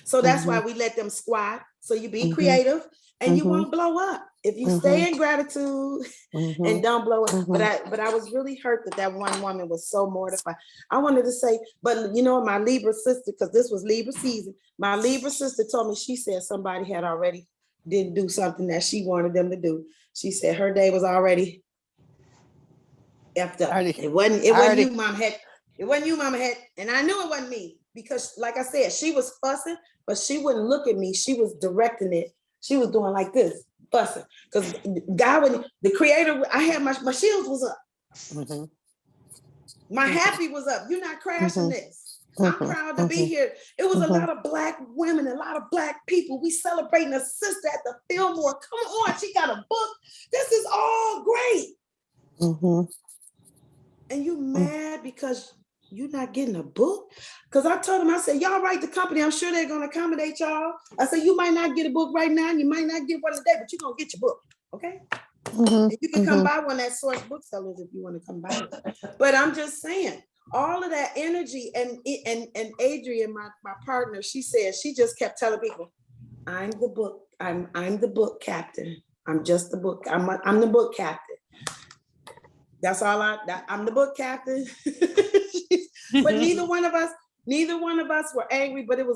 So that's why we let them squat. So you be Mhm. creative and you Mhm. won't blow up if you Mhm. stay in gratitude Mhm. and don't blow up. Mhm. But I was really hurt that one woman was so mortified. I wanted to say, but you know, my Libra sister, because this was Libra season, my Libra sister told me, she said somebody had already didn't do something that she wanted them to do. She said her day was already effed up. It wasn't you, Mom Head. It wasn't you, Mama Head. And I knew it wasn't me because, like I said, she was fussing, but she wouldn't look at me. She was directing it. She was doing like this, fussing. Because God, when the creator, I had my shields was up. Mhm. My happy was up. You're not crashing this. I'm Mhm. proud to be here. It was a lot of Black women, a lot of Black people. We celebrating a sister at the Fillmore. Come on, she got a book. This is all great. Mhm. And you mad because you're not getting a book? Because I told them, I said, y'all write the company. I'm sure they're going to accommodate y'all. I said, you might not get a book right now. You might not get one today, but you're going to get your book. Okay. And you can come buy one at Source Booksellers if you want to come buy it. But I'm just saying, all of that energy and Adrienne, my partner, she said, she just kept telling people, I'm the book. I'm the book captain. I'm just the book. I'm the book captain. That's all I'm the book captain. But neither one of us were angry, but it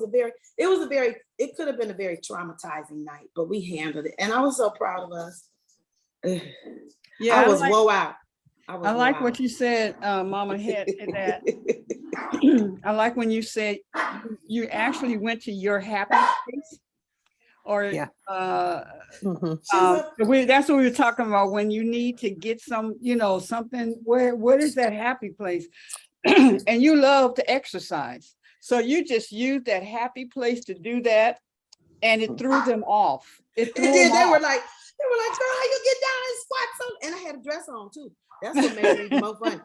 could have been a very traumatizing night, but we handled it. And I was so proud of us. Yeah, I was woe out. I like what you said, Mama Head, to that. I like when you said you actually went to your happy place. Or Yeah. that's what we were talking about, when you need to get some, something, what is that happy place? And you love to exercise. So you just used that happy place to do that, and it threw them off. It did. They were like, girl, how you get down and squat so? And I had a dress on too. That's what made it even more fun.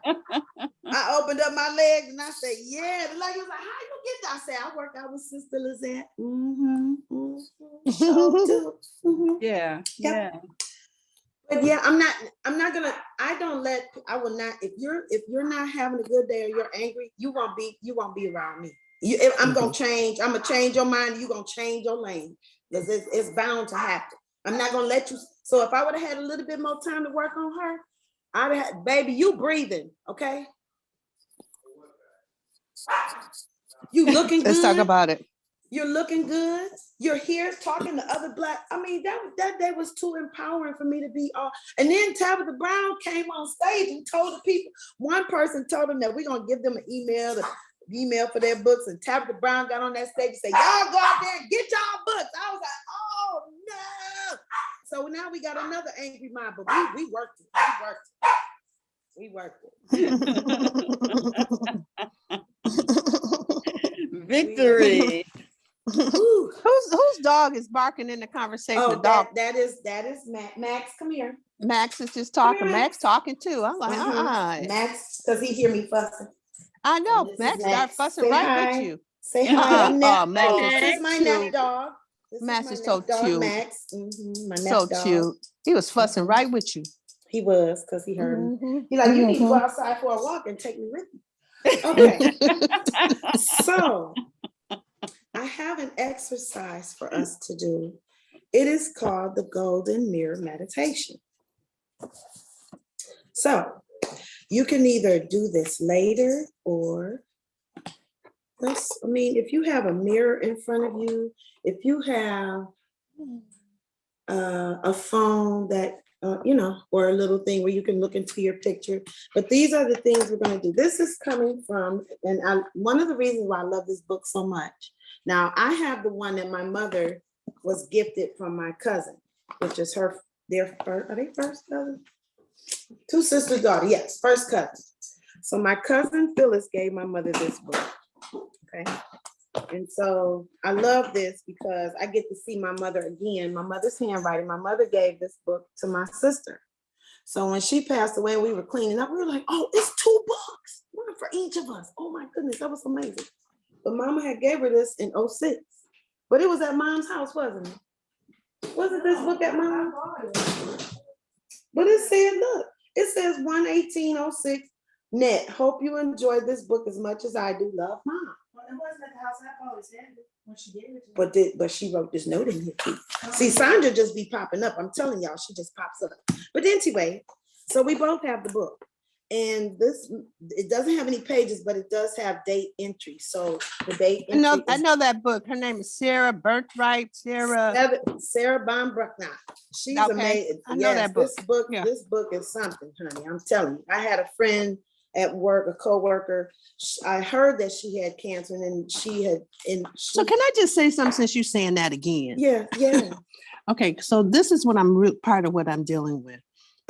I opened up my legs and I said, yeah. The lady was like, how you get down? I said, I work out with Sister Lizette. Yeah. But yeah, I will not, if you're not having a good day or you're angry, you won't be around me. I'm going to change your mind. You're going to change your lane because it's bound to happen. I'm not going to let you. So if I would have had a little bit more time to work on her, I'd have had, baby, you breathing. Okay. You looking good. Let's talk about it. You're looking good. You're here talking to other Black. I mean, that day was too empowering for me to be all. And then Tabitha Brown came on stage and told the people. One person told them that we're gonna give them an email for their books. And Tabitha Brown got on that stage and said, "Y'all go out there and get y'all books." I was like, "Oh no!" So now we got another angry mob, but we worked it. We worked it. Victory. Whose dog is barking in the conversation? Oh, the dog. That is Max. Come here. Max is just talking. Here, Max talking too. I'm like, Max, because he hear me fussing. I know. Max start fussing right with you. Say hi. Max This is my neck dog. Max is so cute. Max. My so dog. cute. He was fussing right with you. He was, because he heard me. He like, you need to go outside for a walk and take me with you. Okay. So I have an exercise for us to do. It is called the Golden Mirror Meditation. So you can either do this later or if you have a mirror in front of you, if you have a phone that, or a little thing where you can look into your picture. But these are the things we're going to do. This is coming from, one of the reasons why I love this book so much. Now, I have the one that my mother was gifted from my cousin, which is are they first cousin? Two sisters' daughter, yes, first cousin. So my cousin Phyllis gave my mother this book, okay? And so I love this because I get to see my mother again, my mother's handwriting. My mother gave this book to my sister. So when she passed away, we were cleaning up. We were like, oh, it's 2 books, one for each of us. Oh my goodness, that was amazing. But Mama had gave her this in 06. But it was at Mom's house, wasn't it? Wasn't this book at Mom? But it said, look, it says 1/18/06 net. Hope you enjoyed this book as much as I do. Love, Mom. Well, it wasn't at the house. I always had it when she gave it to me. But she wrote this note in here too. See, Sandra just be popping up. I'm telling y'all, she just pops up. But anyway, so we both have the book. And this, it doesn't have any pages, but it does have date entry. So the date I entry know that book. Her name is Sarah Birthright. Sarah. Sarah Baumbuckner. She's Okay, amazing. I know that book. Yeah. This book is something, honey. I'm telling you. I had a friend at work, a coworker. I heard that she had cancer, and then So can I just say something since you're saying that again? Yeah. Okay, so this is what part of what I'm dealing with.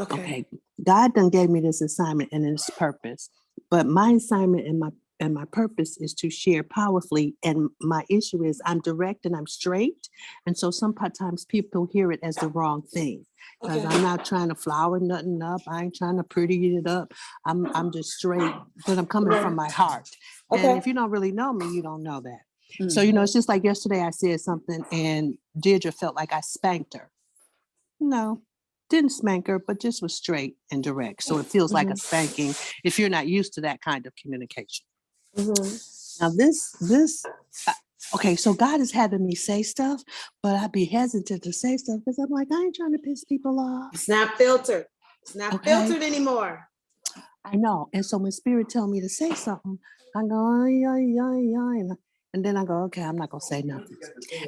Okay, God done gave me this assignment and its purpose, but my assignment and my purpose is to share powerfully. And my issue is I'm direct and I'm straight, and so sometimes people hear it as the wrong thing. Because I'm not trying to flower nothing up. I ain't trying to pretty it up. I'm just straight, but I'm coming from my heart. And if you don't really know me, you don't know that. So, it's just like yesterday I said something and Deirdre felt like I spanked her. No, didn't spank her, but just was straight and direct. So it feels like a spanking if you're not used to that kind of communication. Now okay, so God is having me say stuff, but I'd be hesitant to say stuff because I'm like, I ain't trying to piss people off. It's not filtered. It's not filtered anymore. I know. And so when Spirit tell me to say something, I go, and then I go, okay, I'm not gonna say nothing.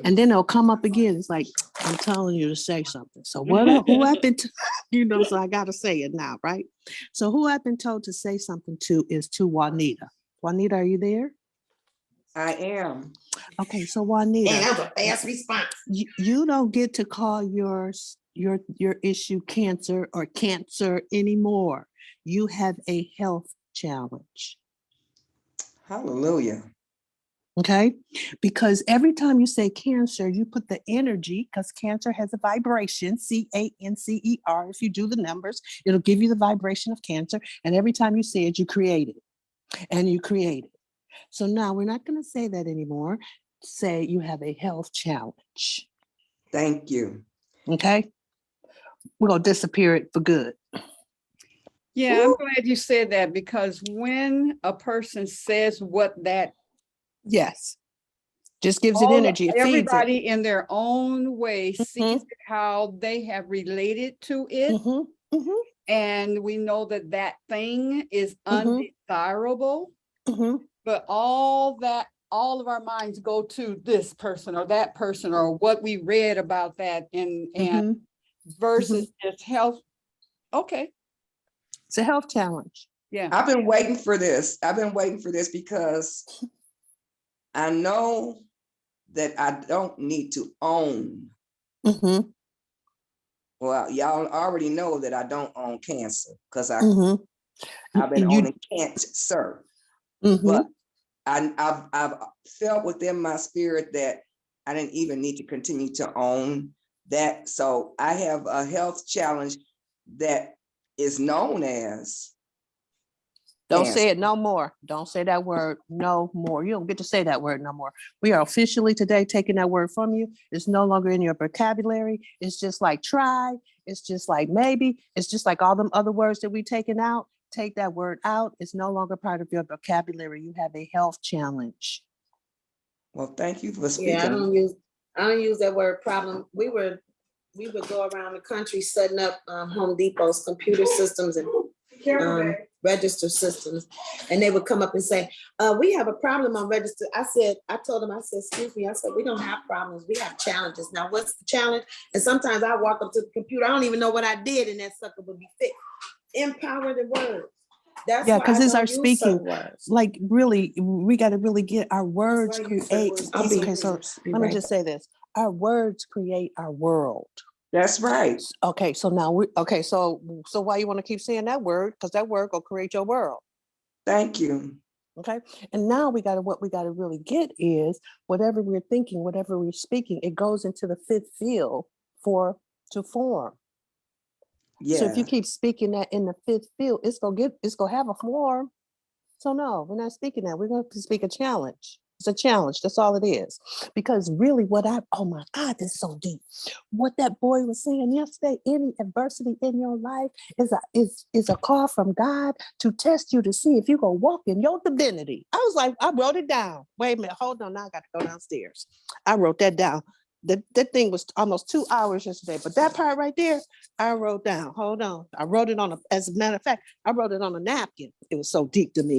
And then it'll come up again. It's like, I'm telling you to say something. So who I've been, so I gotta say it now, right? So who I've been told to say something to is to Juanita. Juanita, are you there? I am. Okay, so Juanita. And that was a fast response. You don't get to call your issue cancer or cancer anymore. You have a health challenge. Hallelujah. Okay, because every time you say cancer, you put the energy, because cancer has a vibration, CANCER. If you do the numbers, it'll give you the vibration of cancer. And every time you say it, you create it. And you create it. So now we're not going to say that anymore. Say you have a health challenge. Thank you. Okay, we're going to disappear it for good. Yeah, I'm glad you said that, because when a person says what that, yes, just gives it energy. It everybody feeds it. in their own way sees it, how they have related to it. And we know that that thing is undesirable, but all of our minds go to this person or that person or what we read about that and versus just health. Okay. It's a health challenge. Yeah. I've been waiting for this. Because I know that I don't need to own. Well, y'all already know that I don't own cancer because I've been owning cancer. But I've felt within my spirit that I didn't even need to continue to own that. So I have a health challenge that is known as Don't cancer. say it no more. Don't say that word no more. You don't get to say that word no more. We are officially today taking that word from you. It's no longer in your vocabulary. It's just like try. It's just like maybe. It's just like all them other words that we've taken out. Take that word out. It's no longer part of your vocabulary. You have a health challenge. Well, thank you for speaking. Yeah, I don't use that word problem. We would go around the country setting up Home Depot's computer systems and register systems, and they would come up and say, we have a problem on register. I told them, excuse me, we don't have problems, we have challenges. Now what's the challenge? And sometimes I walk up to the computer, I don't even know what I did, and that sucker would be fixed. Empower the words. That's because it's our speaking. Like really, we got to really get our words create. Okay, so let me just say this. Our words create our world. That's right. Okay, so now so why you want to keep saying that word? Because that word will create your world. Thank you. Okay. And now what we got to really get is whatever we're thinking, whatever we're speaking, it goes into the fifth field to form. So if you Yeah. keep speaking that in the fifth field, it's gonna have a form. So no, we're not speaking that. We're going to speak a challenge. It's a challenge. That's all it is. Because really oh my God, this is so deep. What that boy was saying yesterday, any adversity in your life is a call from God to test you to see if you're going to walk in your divinity. I was like, I wrote it down. Wait a minute, hold on. Now I got to go downstairs. I wrote that down. That thing was almost 2 hours yesterday, but that part right there, I wrote down. Hold on. I wrote it as a matter of fact, I wrote it on a napkin. It was so deep to me.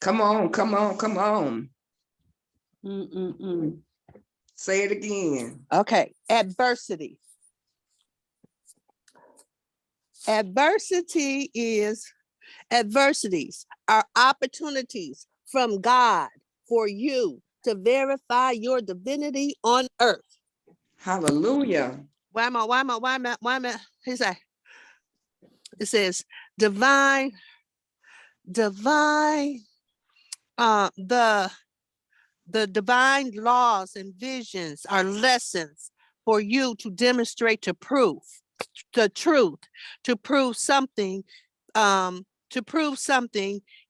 Come on, come on, come on. Say it again. Okay. Adversity. Adversities are opportunities from God for you to verify your divinity on earth. Hallelujah. Why am I? He said, it says divine, the divine laws and visions are lessons for you to demonstrate to prove the truth, to prove something,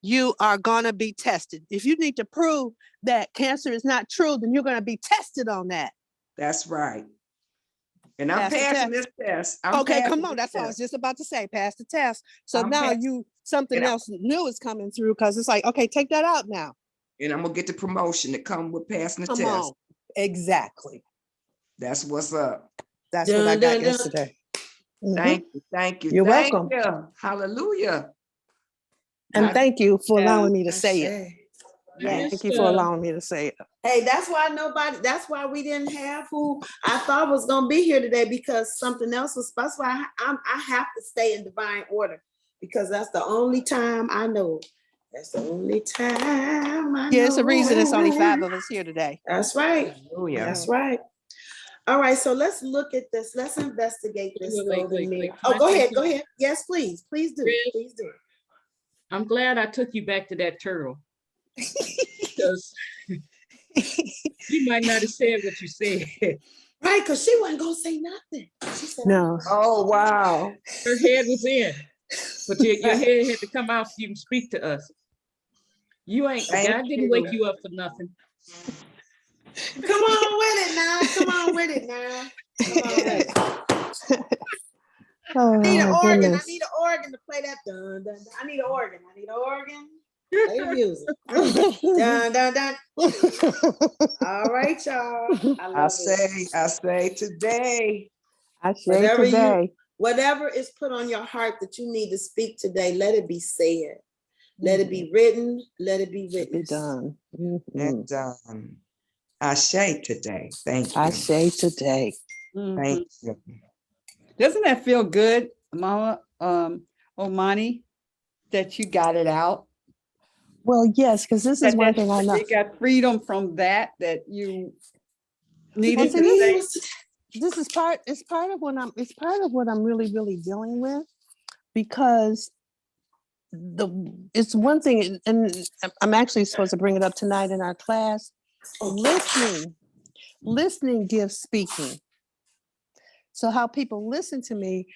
you are gonna be tested. If you need to prove that cancer is not true, then you're gonna be tested on that. That's right. And I'm Pass the passing test. this test. Okay, come on. That's all I was just about to say. Pass the test. So now something else new is coming through because it's like, okay, take that out now. And I'm gonna get the promotion that come with passing the Come test. on. Exactly. That's what's up. That's what I got yesterday. Thank you. Thank you. You're thank welcome. You. Hallelujah. And thank you for allowing me to say it. Yeah. Thank you for allowing me to say it. Hey, that's why we didn't have who I thought was gonna be here today, because something else was, that's why I have to stay in divine order, because that's the only time I know. That's the only time I know. Yeah, it's a reason it's only 5 of us here today. That's right. Hallelujah. That's right. All right, so let's look at this. Let's investigate this. Wait. Oh, go ahead. Go ahead. Yes, please. Please do. Chris? Please do. I'm glad I took you back to that turtle. Because you might not have said what you said. Right, because she wasn't gonna say nothing. She said, No. Oh, wow. Her head was in, but your head had to come out so you can speak to us. You ain't, God didn't wake you up for nothing. come on with it now. Come on with it now. Come on with it. Oh, I need an organ. goodness. I need an organ to play that. Dun, dun, dun. I need an organ. Play the music. Dun, dun, dun. All right, y'all. I say today. I say today. Whatever is put on your heart that you need to speak today, let it be said. Let it be written. Let it be written. Be done. And I say today. Thank you. I say today. Thank you. Doesn't that feel good, Mama Omani, that you got it out? Well, yes, because this is one thing I know. You got freedom from that you needed Well, to say. This is part of what I'm really, really dealing with, because it's one thing, and I'm actually supposed to bring it up tonight in our class. Listening gives speaking. So how people listen to me,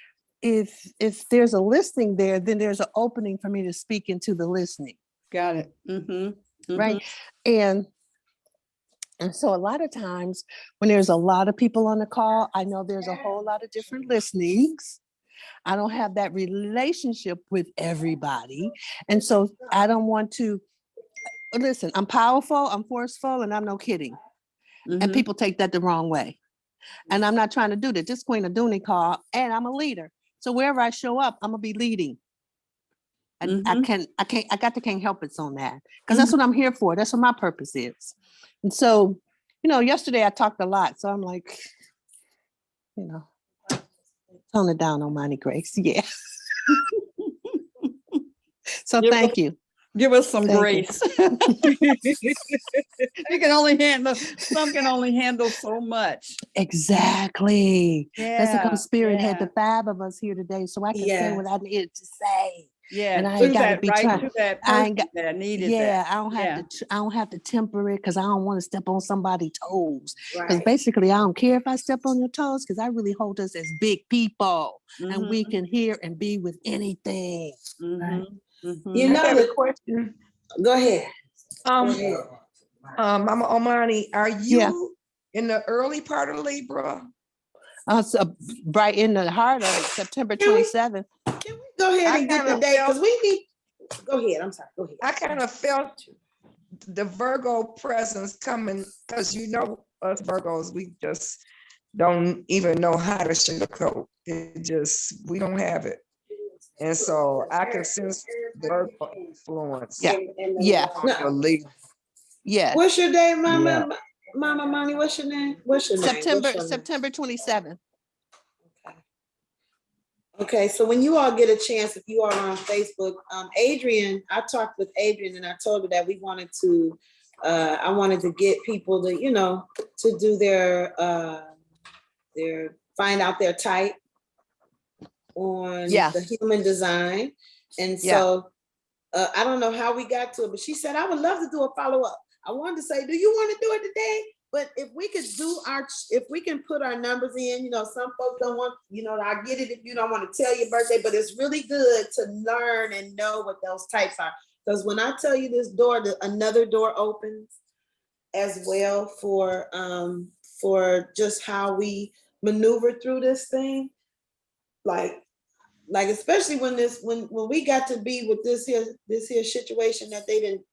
if there's a listening there, then there's an opening for me to speak into the listening. Got it. Right. And so a lot of times when there's a lot of people on the call, I know there's a whole lot of different listenings. I don't have that relationship with everybody. And so I don't want to listen. I'm powerful, I'm forceful, and I'm no kidding. And people take that the wrong way. And I'm not trying to do that. This Queen of Dooney call, and I'm a leader. So wherever I show up, I'm gonna be leading. And I can't help it on that, because that's what I'm here for. That's what my purpose is. And so, yesterday I talked a lot. So I'm like, tone it down on Monty Grace. Yeah. So thank you. Give us some Thank grace. Some can only handle so much. Exactly. Yeah, That's how come Spirit had the 5 of us here today, so I can say Yeah. what I needed to say. Yeah, and I through ain't gotta that, be right trying. to that I person ain't got. that needed Yeah, that. I don't have Yeah. to. I don't have to temper it because I don't want to step on somebody's toes. Because Right. basically, I don't care if I step on your toes because I really hold us as big people, and we Mhm, can hear and be with anything. mhm, You mhm. I know got a that. question. Go ahead. Go Um, ahead. Mama Omani, are Yeah. you in the early part of Libra? So right in the heart of it, September Can we- 27th. Can we go ahead I and get the kinda date? felt- Because we need. Go ahead. I'm sorry. Go ahead. I kind of felt the Virgo presence coming because you know us Virgos, we just don't even know how to sugarcoat. It just we don't have it, and so I can sense the Virgo influence. Yeah. Yeah. On your Libra. Yeah. What's your name, Yeah. Mama? Mama Money. What's your name? What's your name? September What's your name? September 27th. Okay, so when you all get a chance, if you are on Facebook, Adrian, I talked with Adrian and I told her that we wanted to, I wanted to get people to, to do their, find out their type on Yeah. the human design. And so, I don't know how we got to it, but she said, I would love to do a follow-up. I wanted to say, do you want to do it today? But if we could if we can put our numbers in, some folks don't want, I get it if you don't want to tell your birthday, but it's really good to learn and know what those types are. Because when I tell you this door, another door opens as well for just how we maneuver through this thing. Like especially when we got to be with this here situation that they didn't.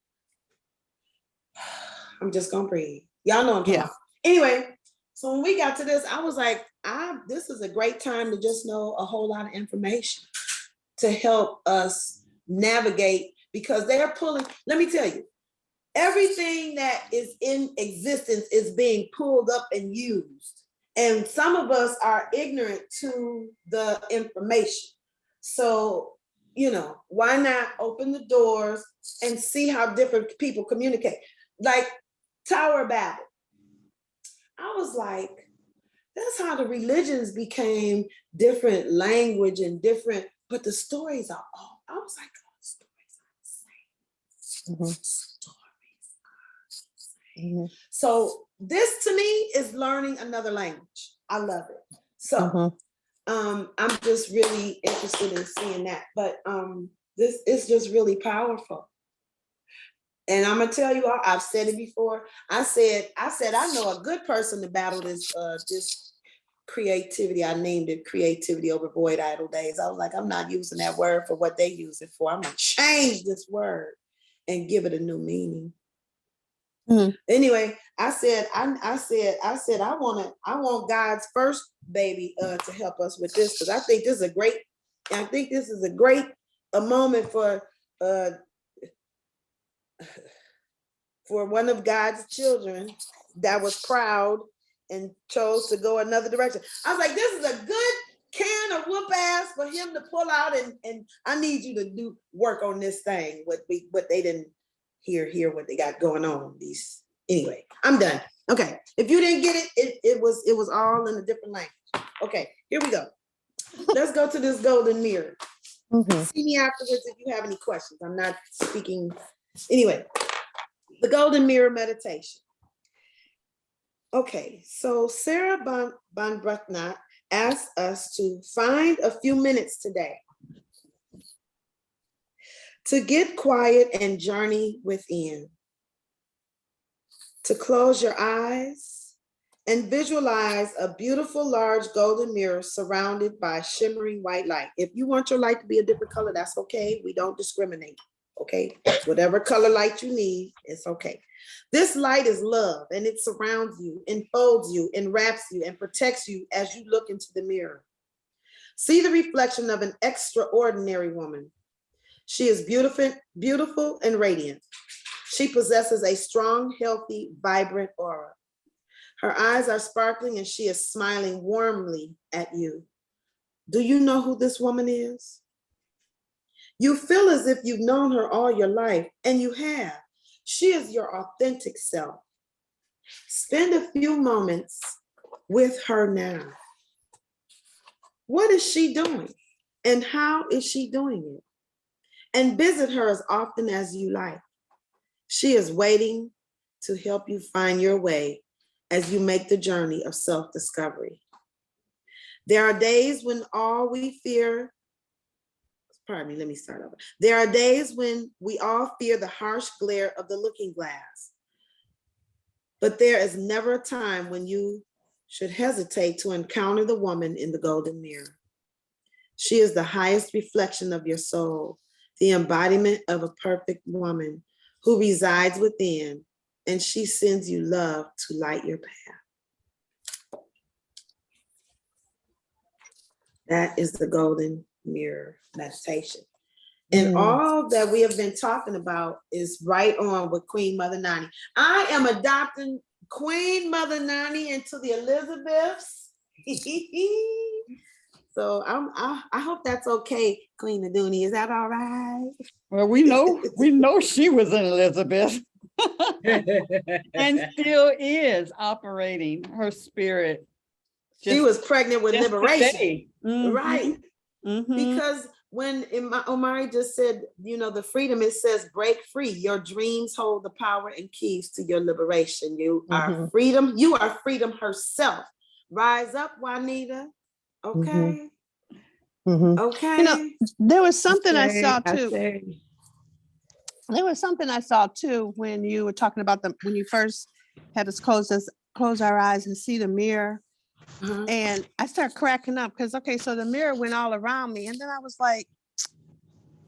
I'm just gonna breathe. Y'all know I'm talking about. Anyway, so when we got to this, I was like, this is a great time to just know a whole lot of information to help us navigate, because they're pulling, let me tell you, everything that is in existence is being pulled up and used. And some of us are ignorant to the information. So, why not open the doors and see how different people communicate? Like Tower of Babel. I was like, that's how the religions became different language and different, but the stories are all, I was like, oh, the stories are the same. Stories are the same. So this to me is learning another language. I love it. So I'm just really interested in seeing that. But this is just really powerful. And I'm gonna tell you all, I've said it before. I said I know a good person to battle this creativity. I named it creativity over void idle days. I was like, I'm not using that word for what they use it for. I'm gonna change this word and give it a new meaning. Anyway, I want God's first baby to help us with this, because I think this is a great moment for one of God's children that was proud and chose to go another direction. I was like, this is a good can of whoop ass for him to pull out, and I need you to do work on this thing. What they didn't hear what they got going on. Anyway, I'm done. Okay, if you didn't get it, it was all in a different language. Okay, here we go. Let's go to this golden mirror. See me afterwards if you have any questions. I'm not speaking. Anyway, the golden mirror meditation. Okay, so Sarah Bonbrucknot asked us to find a few minutes today to get quiet and journey within, to close your eyes and visualize a beautiful large golden mirror surrounded by shimmering white light. If you want your light to be a different color, that's okay. We don't discriminate, okay? Whatever color light you need, it's okay. This light is love, and it surrounds you, enfolds you, enwraps you, and protects you as you look into the mirror. See the reflection of an extraordinary woman. She is beautiful and radiant. She possesses a strong, healthy, vibrant aura. Her eyes are sparkling and she is smiling warmly at you. Do you know who this woman is? You feel as if you've known her all your life, and you have. She is your authentic self. Spend a few moments with her now. What is she doing? And how is she doing it? and visit her as often as you like. She is waiting to help you find your way as you make the journey of self-discovery. There are days when all we fear, pardon me, let me start over. There are days when we all fear the harsh glare of the looking glass. But there is never a time when you should hesitate to encounter the woman in the golden mirror. She is the highest reflection of your soul, the embodiment of a perfect woman who resides within, and she sends you love to light your path. That is the golden mirror meditation. And all that we have been talking about is right on with Queen Mother Nani. I am adopting Queen Mother Nani into the Elizabeths. So I hope that's okay, Queen Aduni. Is that all right? Well, we know she was in Elizabeth and still is operating her spirit. She was pregnant with liberation. Right. Mhm. Because when Omari just said, the freedom, it says break free. Your dreams hold the power and keys to your liberation. You are freedom. You are freedom herself. Rise up, Juanita. Okay. Okay. There was something I saw too. There was something I saw too when you were talking about when you first had us close our eyes and see the mirror. And I started cracking up because, so the mirror went all around me. And then I was like,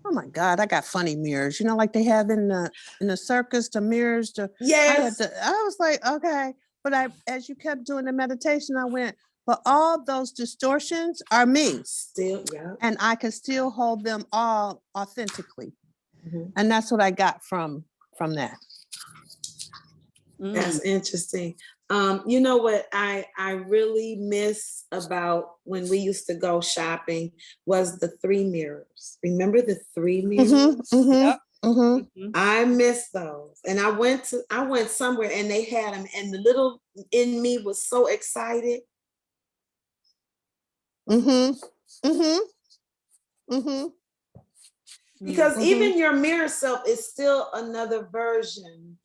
oh my God, I got funny mirrors, like they have in the circus, the mirrors. Yes. I was like, okay. But as you kept doing the meditation, I went, but all those distortions are me. Still, yeah. And I can still hold them all authentically. And that's what I got from that. That's interesting. You know what I really miss about when we used to go shopping was the 3 mirrors. Remember the 3 mirrors? Yep. I miss those. And I went somewhere and they had them, and the little in me was so excited. Because even your mirror self is still another version.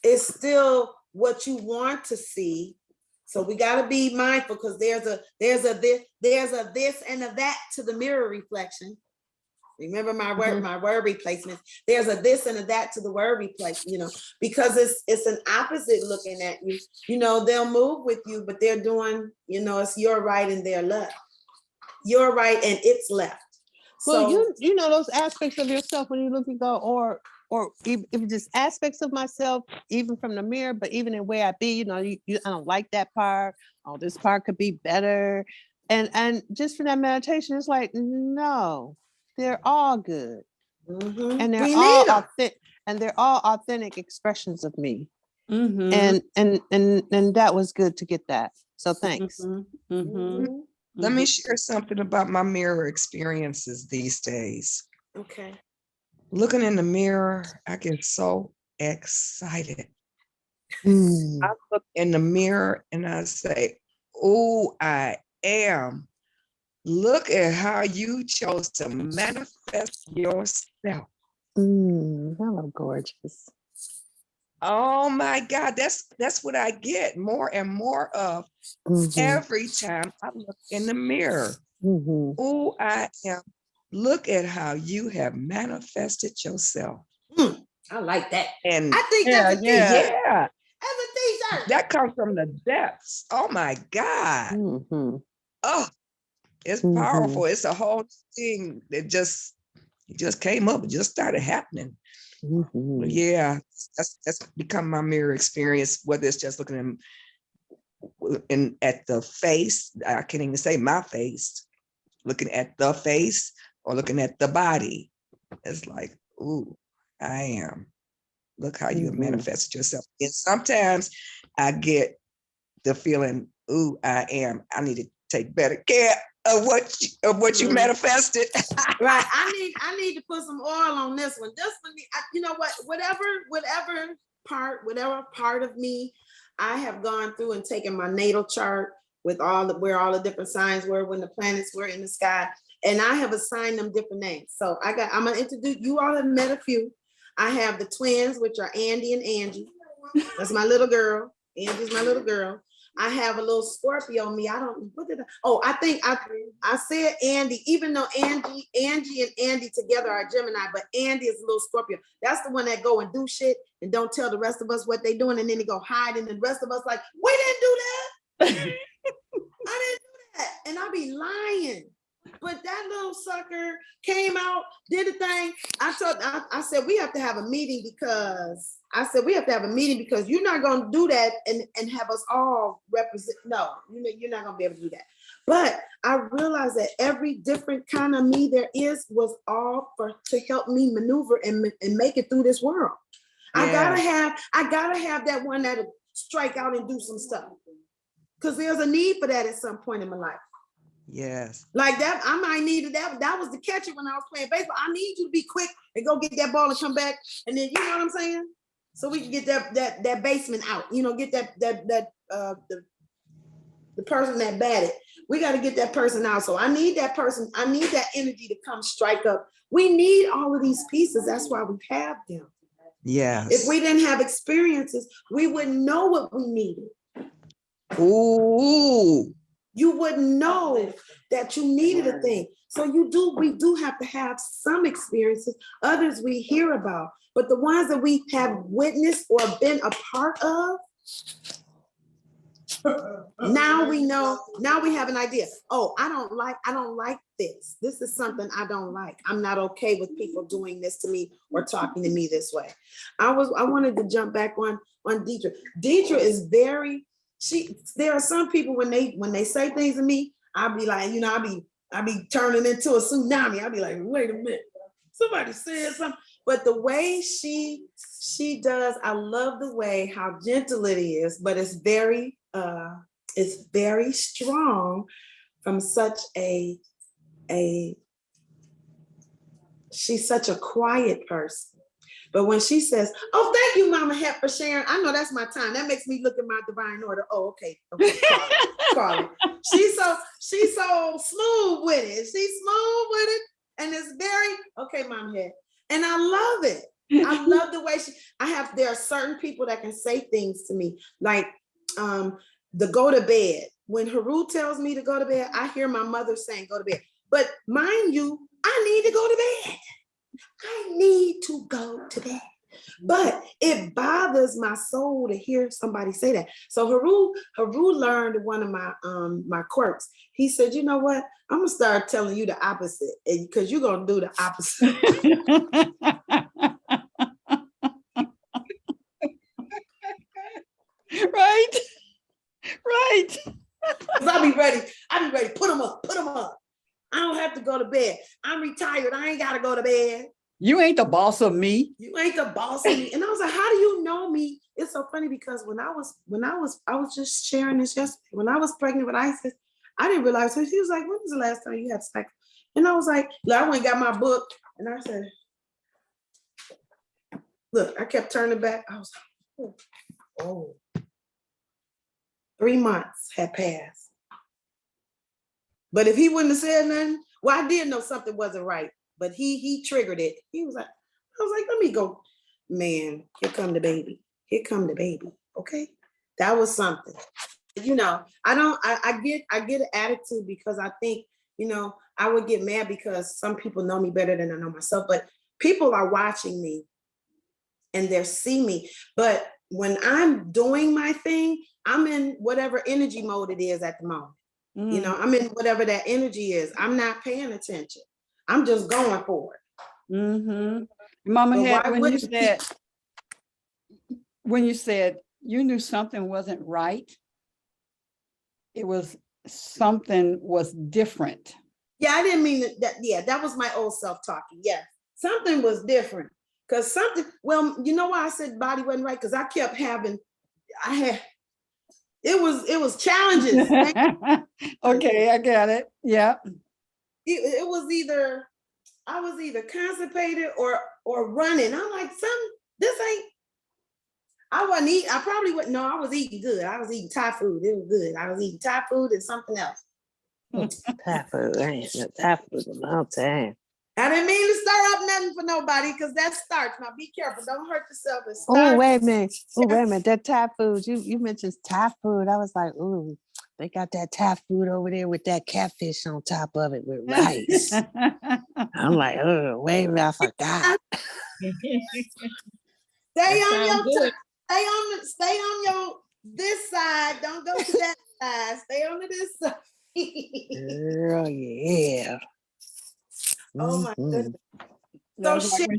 It's still what you want to see. So we got to be mindful, because there's a this and a that to the mirror reflection. Remember my word replacements. There's a this and a that to the word replacement, because it's an opposite looking at you. They'll move with you, but they're doing, it's your right and their left. Your right and it's left. Well, you know those aspects of yourself when you look and go, or if just aspects of myself, even from the mirror, but even in where I be, I don't like that part. Oh, this part could be better. And just for that meditation, it's like, no, they're all good. And they're all authentic, and they're all authentic expressions of me. And that was good to get that. So thanks. Let me share something about my mirror experiences these days. Okay. Looking in the mirror, I get so excited. I look in the mirror and I say, oh, I am. Look at how you chose to manifest yourself. Hello, gorgeous. Oh my God, that's what I get more and more of every time I look in the mirror. Oh, I am. Look at how you have manifested yourself. I like that. And I think that's a t-shirt. Yeah. That's a t-shirt. That comes from the depths. Oh my God. Oh, it's powerful. It's a whole thing that just came up. It just started happening. Yeah, that's become my mirror experience, whether it's just looking at the face. I can't even say my face. Looking at the face or looking at the body. It's like, ooh, I am. Look how you have manifested yourself. And sometimes I get the feeling, ooh, I am. I need to take better care of what you manifested. Right. I need to put some oil on this one. This one, you know what? Whatever part of me I have gone through and taken my natal chart with where all the different signs were when the planets were in the sky. and I have assigned them different names. So I'm gonna introduce, you all have met a few. I have the twins, which are Andy and Angie. That's my little girl. Angie's my little girl. I have a little Scorpio me. I think I said Andy, even though Angie and Andy together are Gemini, but Andy is a little Scorpio. That's the one that go and do shit and don't tell the rest of us what they doing, and then they go hide, and the rest of us like, we didn't do that. I didn't do that. And I be lying. But that little sucker came out, did the thing. I said, we have to have a meeting because you're not going to do that and have us all represent. No, you're not going to be able to do that. But I realized that every different kind of me there was all to help me maneuver and make it through this world. Yeah. I gotta have that one that'll strike out and do some stuff. Because there's a need for that at some point in my life. Yes. Like that, I might need that. That was the catcher when I was playing baseball. I need you to be quick and go get that ball and come back. And then, you know what I'm saying? So we can get that baseman out, get the person that batted. We got to get that person out. So I need that person. I need that energy to come strike up. We need all of these pieces. That's why we have them. Yes. If we didn't have experiences, we wouldn't know what we needed. Ooh. You wouldn't know that you needed a thing. So we do have to have some experiences. Others we hear about, but the ones that we have witnessed or been a part of, now we know, now we have an idea. Oh, I don't like this. This is something I don't like. I'm not okay with people doing this to me or talking to me this way. I wanted to jump back on Deidre. Deidre is there are some people when they say things to me, I'll be like, I'll be turning into a tsunami. I'll be like, wait a minute, somebody said something. But the way she does, I love the way how gentle it is, but it's very strong from such she's such a quiet person. But when she says, oh, thank you, Mama Het, for sharing. I know that's my time. That makes me look at my divine order. Oh, okay. Carly. She's so smooth with it. She's smooth with it. And it's very, okay, Mama Het. And I love it. I love the way there are certain people that can say things to me, like the go to bed. When Hetheru tells me to go to bed, I hear my mother saying, go to bed. But mind you, I need to go to bed. I need to go to bed. But it bothers my soul to hear somebody say that. So Hetheru learned one of my quirks. He said, you know what? I'm gonna start telling you the opposite, because you're gonna do the opposite. Right. I'll be ready. Put them up. I don't have to go to bed. I'm retired. I ain't gotta go to bed. You ain't the boss of me. You ain't the boss of me. And I was like, how do you know me? It's so funny because when I was just sharing this yesterday, when I was pregnant with Isis, I didn't realize her. She was like, when was the last time you had sex? And I was like, look, I went and got my book and I said, look, I kept turning back. I was like, oh. 3 months had passed. But if he wouldn't have said nothing, well, I did know something wasn't right. But he triggered it. I was like, let me go. Man, here come the baby. Okay. That was something. I get an attitude because I think, I would get mad because some people know me better than I know myself, but people are watching me and they're seeing me. But when I'm doing my thing, I'm in whatever energy mode it is at the moment. I'm in whatever that energy is. I'm not paying attention. I'm just going for it. Mm-hmm. Mama Het, when you said you knew something wasn't right, it was something was different. Yeah, I didn't mean that. Yeah, that was my old self talking. Yeah, something was different. Because well, you know why I said body wasn't right? Because I kept it was challenges. Okay, I got it. Yeah. It was I was either constipated or running. I'm like, this ain't, I wasn't eating, I probably wouldn't know. I was eating good. I was eating Thai food. It was good. I was eating Thai food and something else. Thai food. I ain't had Thai food in a long time. I didn't mean to stir up nothing for nobody because that's starch. Now be careful. Don't hurt yourself. It's Oh, starch. wait a minute. Oh, wait a minute. That Thai food. You mentioned Thai food. I was like, ooh, they got that Thai food over there with that catfish on top of it with rice. I'm like, oh, wait a minute. I forgot. Stay That on sounds your good. stay on your this side. Don't go to that side. Stay on to this side. Girl, yeah. Oh my Mhm. goodness. No, So share, you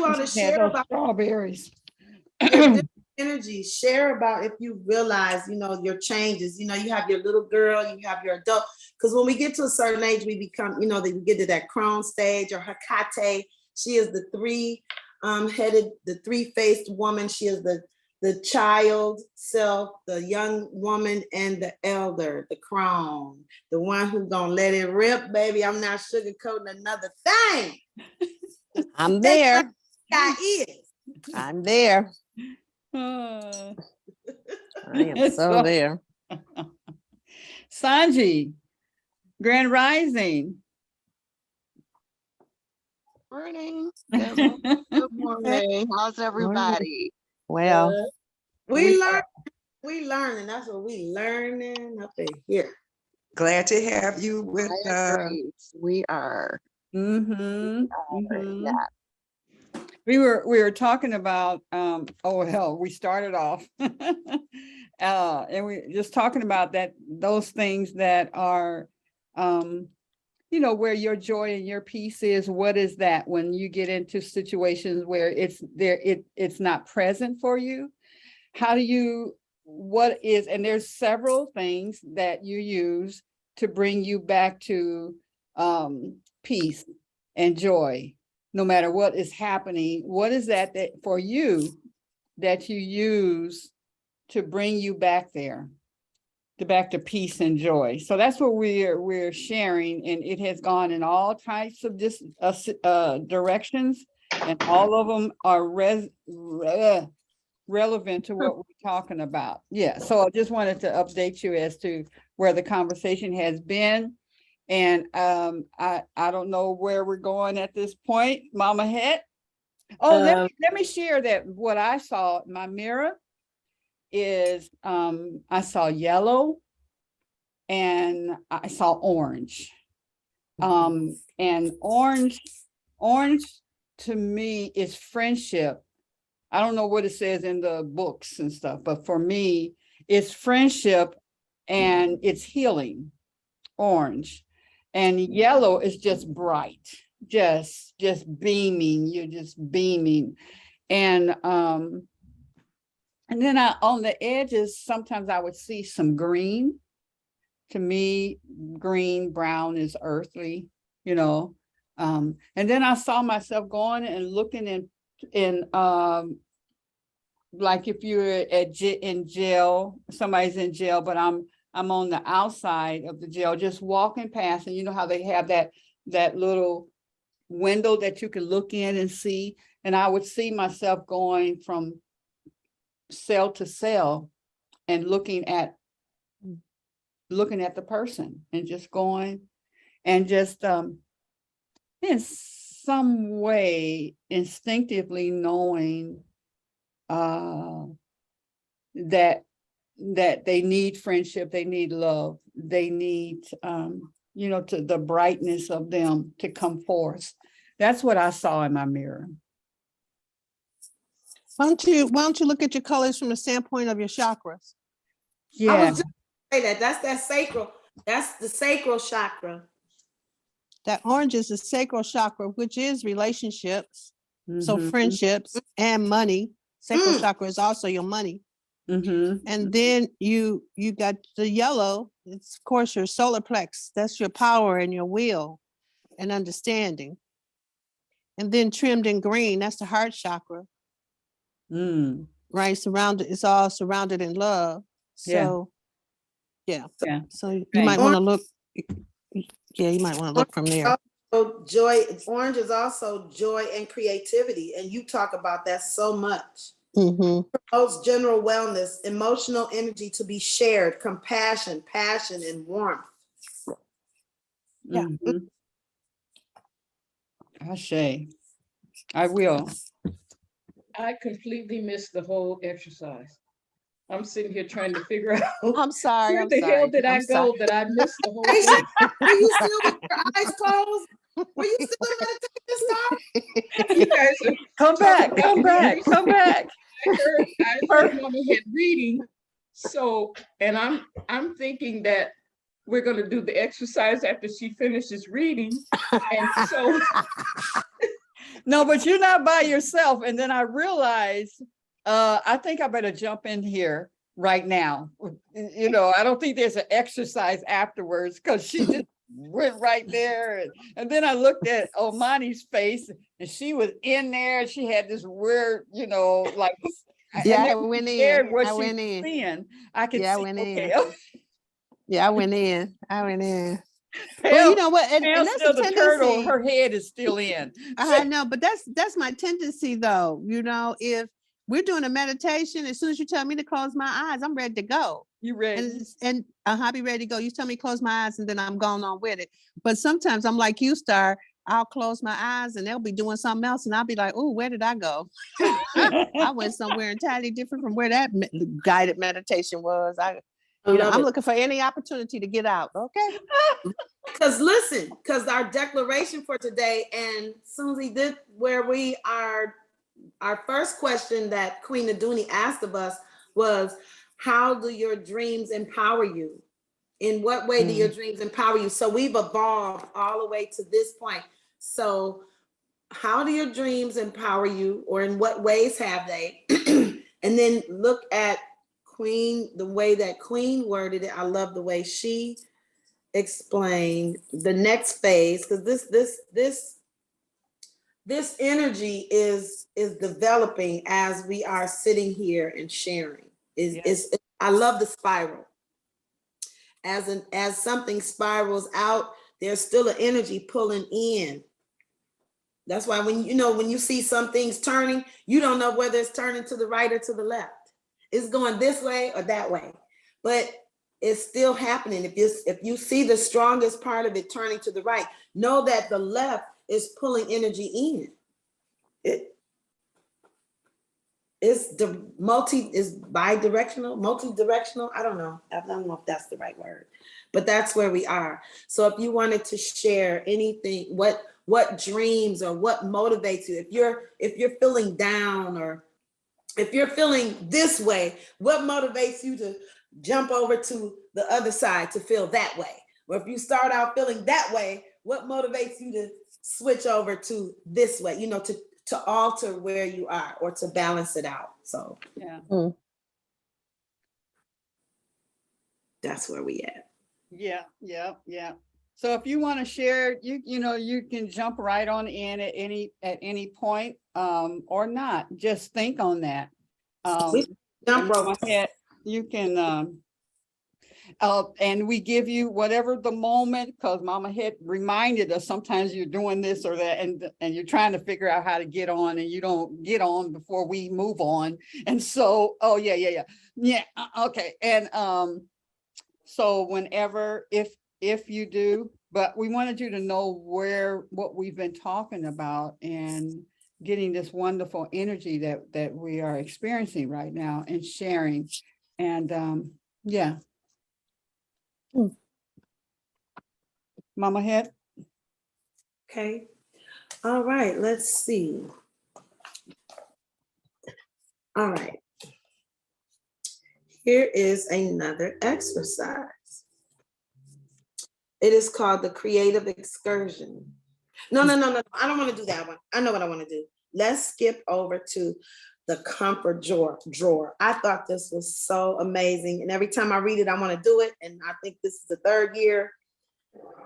want to had share those about strawberries. your different energy. Share about if you realize, your changes. You have your little girl, you have your adult. Because when we get to a certain age, we become, that we get to that crone stage or Hecate. She is the three-faced woman. She is the child self, the young woman, and the elder, the crone, the one who's gonna let it rip, baby. I'm not sugarcoating another thing. I'm there. I is. I'm there. Uh, I am so there. Sanji, Grand Rising. Morning. Good morning. How's everybody? Well, We learning. That's what we learning up in here. Glad to have you with I agree. We are. Mm-hmm. Yeah. We were talking about we started off and we just talking about those things that are where your joy and your peace is. What is that when you get into situations where it's not present for you? And there's several things that you use to bring you back to peace and joy, no matter what is happening. What is that for you that you use to bring you back there, back to peace and joy? So that's what we're sharing, and it has gone in all types of directions, and all of them are relevant to what we're talking about. Yeah, so I just wanted to update you as to where the conversation has been. And I don't know where we're going at this point, Mama Het. Oh, let me share that what I saw in my mirror is I saw yellow and I saw orange. And orange to me is friendship. I don't know what it says in the books and stuff, but for me, it's friendship and it's healing, orange. And yellow is just bright, just beaming. You're just beaming. And then on the edges, sometimes I would see some green. To me, green, brown is earthly, and then I saw myself going and looking in like if you're in jail, somebody's in jail, but I'm on the outside of the jail, just walking past, and you know how they have that little window that you can look in and see, and I would see myself going from cell to cell and looking at the person and just going and just in some way instinctively knowing that they need friendship, they need love, they need to the brightness of them to come forth. That's what I saw in my mirror. why don't you look at your colors from the standpoint of your chakras? I Yeah. was just gonna say that's that sacral. That's the sacral chakra. That orange is the sacral chakra, which is relationships. So Mhm. friendships and money. Sacral chakra is also your money. Mhm. And then you got the yellow. It's of course your solar plex. That's your power and your will and understanding. And then trimmed in green, that's the heart chakra. Right, it's all surrounded in love. So yeah. So you might want to look. Yeah, you might want to look from there. So joy, orange is also joy and creativity, and you talk about that so much. Promotes general wellness, emotional energy to be shared, compassion, passion, and warmth. Yeah. Mhm. Ashe. I will. I completely missed the whole exercise. I'm sitting here trying to figure out I'm sorry. where I'm the hell sorry. did I I'm sorry. go that I missed the whole Aisha, thing. were you still with your eyes closed? Were you still meditating, Star? You guys are Come talking back, about come the back, come exercise. back. I heard Mama had reading. So, and I'm thinking that we're gonna do the exercise after she finishes reading. And so No, but you're not by yourself. And then I realized, I think I better jump in here right now. You know, I don't think there's an exercise afterwards because she just went right there. And then I looked at Omani's face and she was in there. She had this weird, you know, like, Yeah, and I then went shared in. what I she went was in. seeing. I could Yeah, I see, went okay, in. Yeah, I went in. I went in. Well, you Pam, know what? And Pam's that's still a the turtle. tendency. Her head is still in. I know, but that's my tendency though. You know, if we're doing a meditation, as soon as you tell me to close my eyes, I'm ready to go. You ready? And I'll be ready to go. You tell me to close my eyes and then I'm going on with it. But sometimes I'm like you, Star. I'll close my eyes and they'll be doing something else and I'll be like, oh, where did I go? I went somewhere entirely different from where that guided meditation was. I'm looking for any opportunity to get out. Okay. Because listen, because our declaration for today, and Susie, did where we are, our first question that Queen Aduni asked of us was, how do your dreams empower you? In what way do your dreams empower you? So we've evolved all the way to this point. So how do your dreams empower you, or in what ways have they? And then look at Queen, the way that Queen worded it. I love the way she explained the next phase, because this energy is developing as we are sitting here and sharing. I love the spiral. As something spirals out, there's still an energy pulling in. That's why when you see some things turning, you don't know whether it's turning to the right or to the left. It's going this way or that way, but it's still happening. If you see the strongest part of it turning to the right, know that the left is pulling energy in. It's bidirectional, multi-directional. I don't know if that's the right word, but that's where we are. So if you wanted to share anything, what dreams or what motivates you, if you're feeling down, or if you're feeling this way, what motivates you to jump over to the other side to feel that way? Or if you start out feeling that way, what motivates you to switch over to this way, to alter where you are or to balance it out? So Yeah. That's where we at. Yeah. So if you want to share, you can jump right on in at any point, or not. Just think on that. Jump rope. You can, and we give you whatever the moment, because Mama had reminded us sometimes you're doing this or that, and you're trying to figure out how to get on, and you don't get on before we move on. And so, yeah. Okay. And so whenever, if you do, but we wanted you to know what we've been talking about and getting this wonderful energy that we are experiencing right now and sharing. And yeah. Mama Head. Okay. All right, let's see. All right. Here is another exercise. It is called the creative excursion. No. I don't want to do that one. I know what I want to do. Let's skip over to the comfort drawer. I thought this was so amazing. And every time I read it, I want to do it. And I think this is the third year.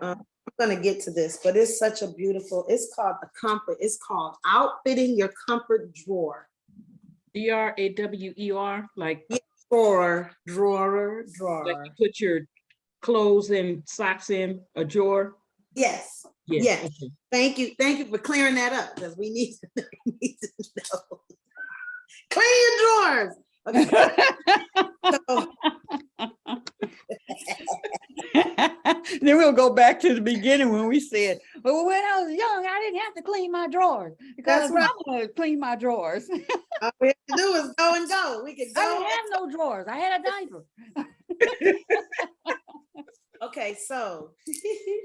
I'm going to get to this, but it's such a beautiful, it's called outfitting your comfort drawer. DRAWER, like Drawer. Like you put your clothes and socks in a drawer. Yes. Yes. Okay. Thank you for clearing that up, because we need to know. Clean your drawers. Okay. Then we'll go back to the beginning when we said, well, when I was young, I didn't have to clean my drawers because That's right. I'm gonna clean my drawers. All we have to do is go and go. We could I go. didn't have no drawers. I had a diaper. Okay, so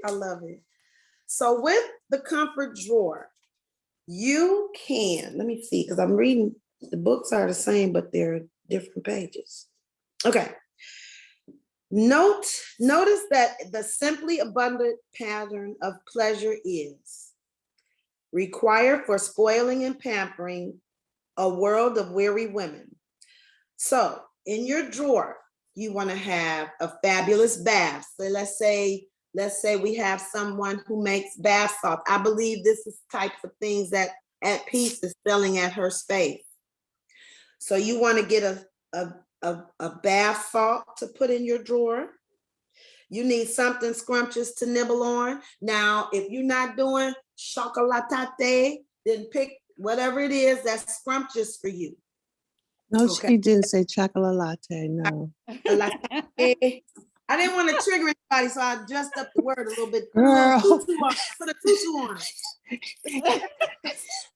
I love it. So with the comfort drawer, you can, let me see, because I'm reading, the books are the same, but they're different pages. Okay. Notice that the simply abundant pattern of pleasure is required for spoiling and pampering a world of weary women. So in your drawer, you want to have a fabulous bath. So let's say we have someone who makes bath salt. I believe this is types of things that At Peace is selling at her space. So you want to get a bath salt to put in your drawer. You need something scrumptious to nibble on. Now, if you're not doing chocolatate, then pick whatever it is that's scrumptious for you. No, Okay. she didn't say chocolate latte. No. I didn't want to trigger anybody, so I dressed up the word a little bit. Girl. Put a tutu on.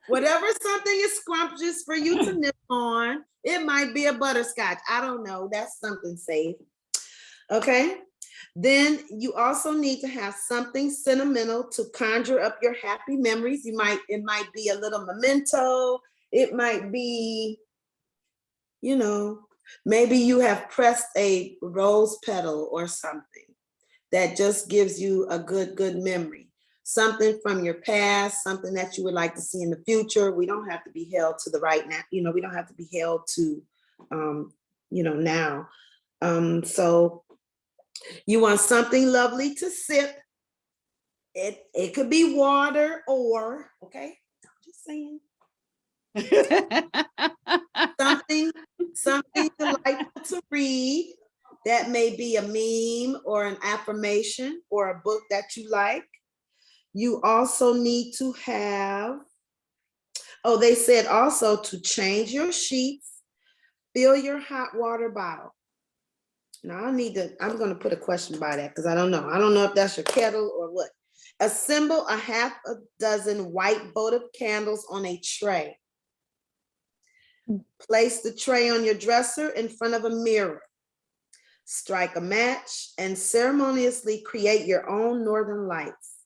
Whatever something is scrumptious for you to nibble on, it might be a butterscotch. I don't know. That's something safe. Okay. Then you also need to have something sentimental to conjure up your happy memories. It might be a little memento. It might be, maybe you have pressed a rose petal or something that just gives you a good memory. Something from your past, something that you would like to see in the future. We don't have to be held to the right now. We don't have to be held to, now. So you want something lovely to sip. It could be water or, okay, I'm just saying. Something delightful to read. That may be a meme or an affirmation or a book that you like. You also need to have, they said also to change your sheets, fill your hot water bottle. Now I'm going to put a question by that because I don't know. I don't know if that's your kettle or what. Assemble a half a dozen white votive candles on a tray. Place the tray on your dresser in front of a mirror. Strike a match and ceremoniously create your own northern lights.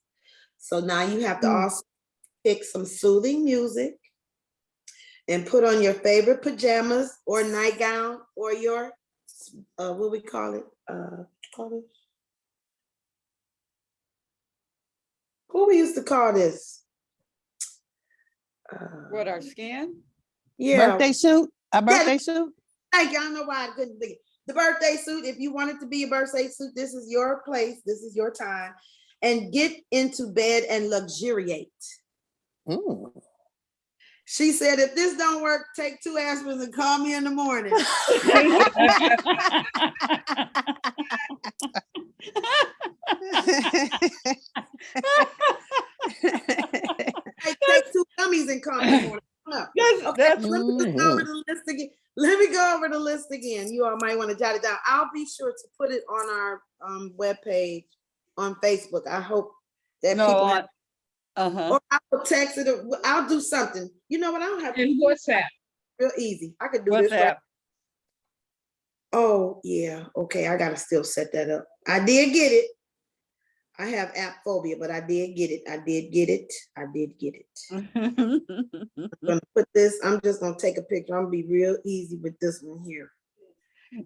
So now you have to also pick some soothing music and put on your favorite pajamas or nightgown or your, what we call it? What we used to call this? What, our skin? Yeah. Birthday suit? A birthday suit? Thank you. I don't know why I couldn't think of the birthday suit. If you want it to be a birthday suit, this is your place. This is your time. And get into bed and luxuriate. She said, if this don't work, take 2 aspirins and call me in the morning. Take 2 gummies and call me in the morning. Okay, let me go over the list again. You all might want to jot it down. I'll be sure to put it on our webpage on Facebook. I hope that people have, or I will text it, or I'll do something. You know what? I don't have to. And WhatsApp. Real easy. I could do this. Right. Oh yeah. Okay. I gotta still set that up. I did get it. I have app phobia, but I did get it. I did get it. I'm gonna put this. I'm just gonna take a picture. I'm gonna be real easy with this one here.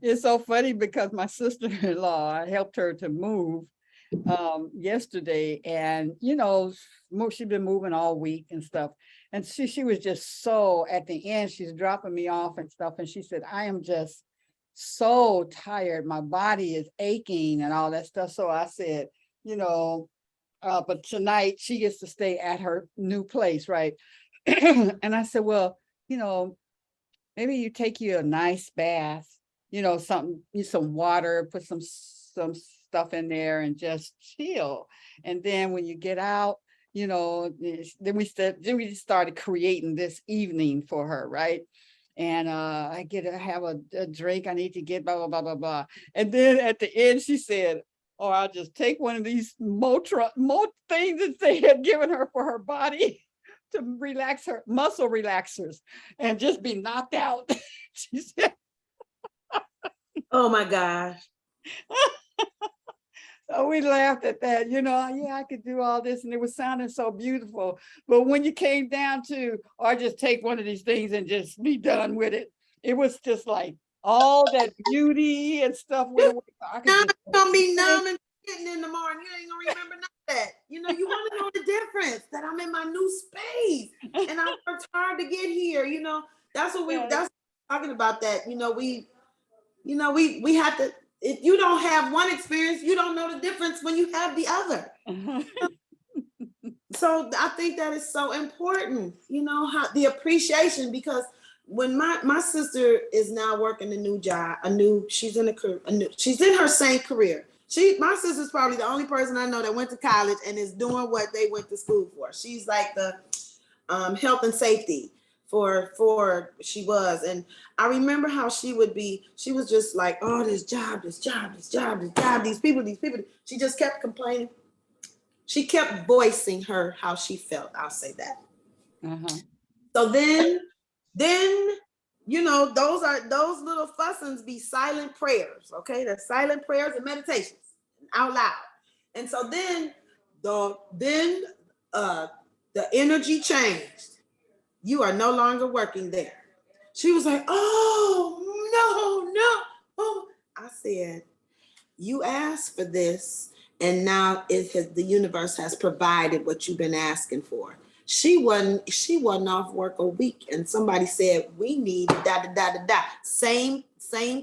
It's so funny because my sister-in-law, I helped her to move yesterday, and she's been moving all week and stuff, and she was just so, at the end she's dropping me off and stuff, and she said, I am just so tired, my body is aching and all that stuff. So I said, but tonight she gets to stay at her new place, right? And I said, well, maybe you take you a nice bath, some water, put some stuff in there and just chill. And then when you get out, then we started creating this evening for her, right? And I get to have a drink. I need to get blah, blah, blah, blah, blah. And then at the end, she said, or I'll just take one of these things that they had given her for her body to relax her muscle relaxers and just be knocked out. She said, Oh my gosh. so we laughed at that, you know, yeah, I could do all this and it was sounding so beautiful. But when you came down to, or just take one of these things and just be done with it, it was just like all that beauty and stuff went away. I could Now just you're gonna be numb and getting in the morning. You ain't gonna remember none of that. You know, you want to know the difference that I'm in my new space and I worked hard to get here. You know, that's what that's talking about that. You know, we have to, if you don't have one experience, you don't know the difference when you have the other. So I think that is so important, you know, how the appreciation, because when my sister is now working a new job, she's in her same career. My sister's probably the only person I know that went to college and is doing what they went to school for. She's like the health and safety she was. And I remember how she was just like, oh, this job, these people. She just kept complaining. She kept voicing how she felt. I'll say that. So then, you know, those little fussings be silent prayers. Okay, they're silent prayers and meditations out loud. And so then the energy changed. You are no longer working there. She was like, oh, no. Oh, I said, you asked for this, and now the universe has provided what you've been asking for. She wasn't off work a week, and somebody said, we need da. Same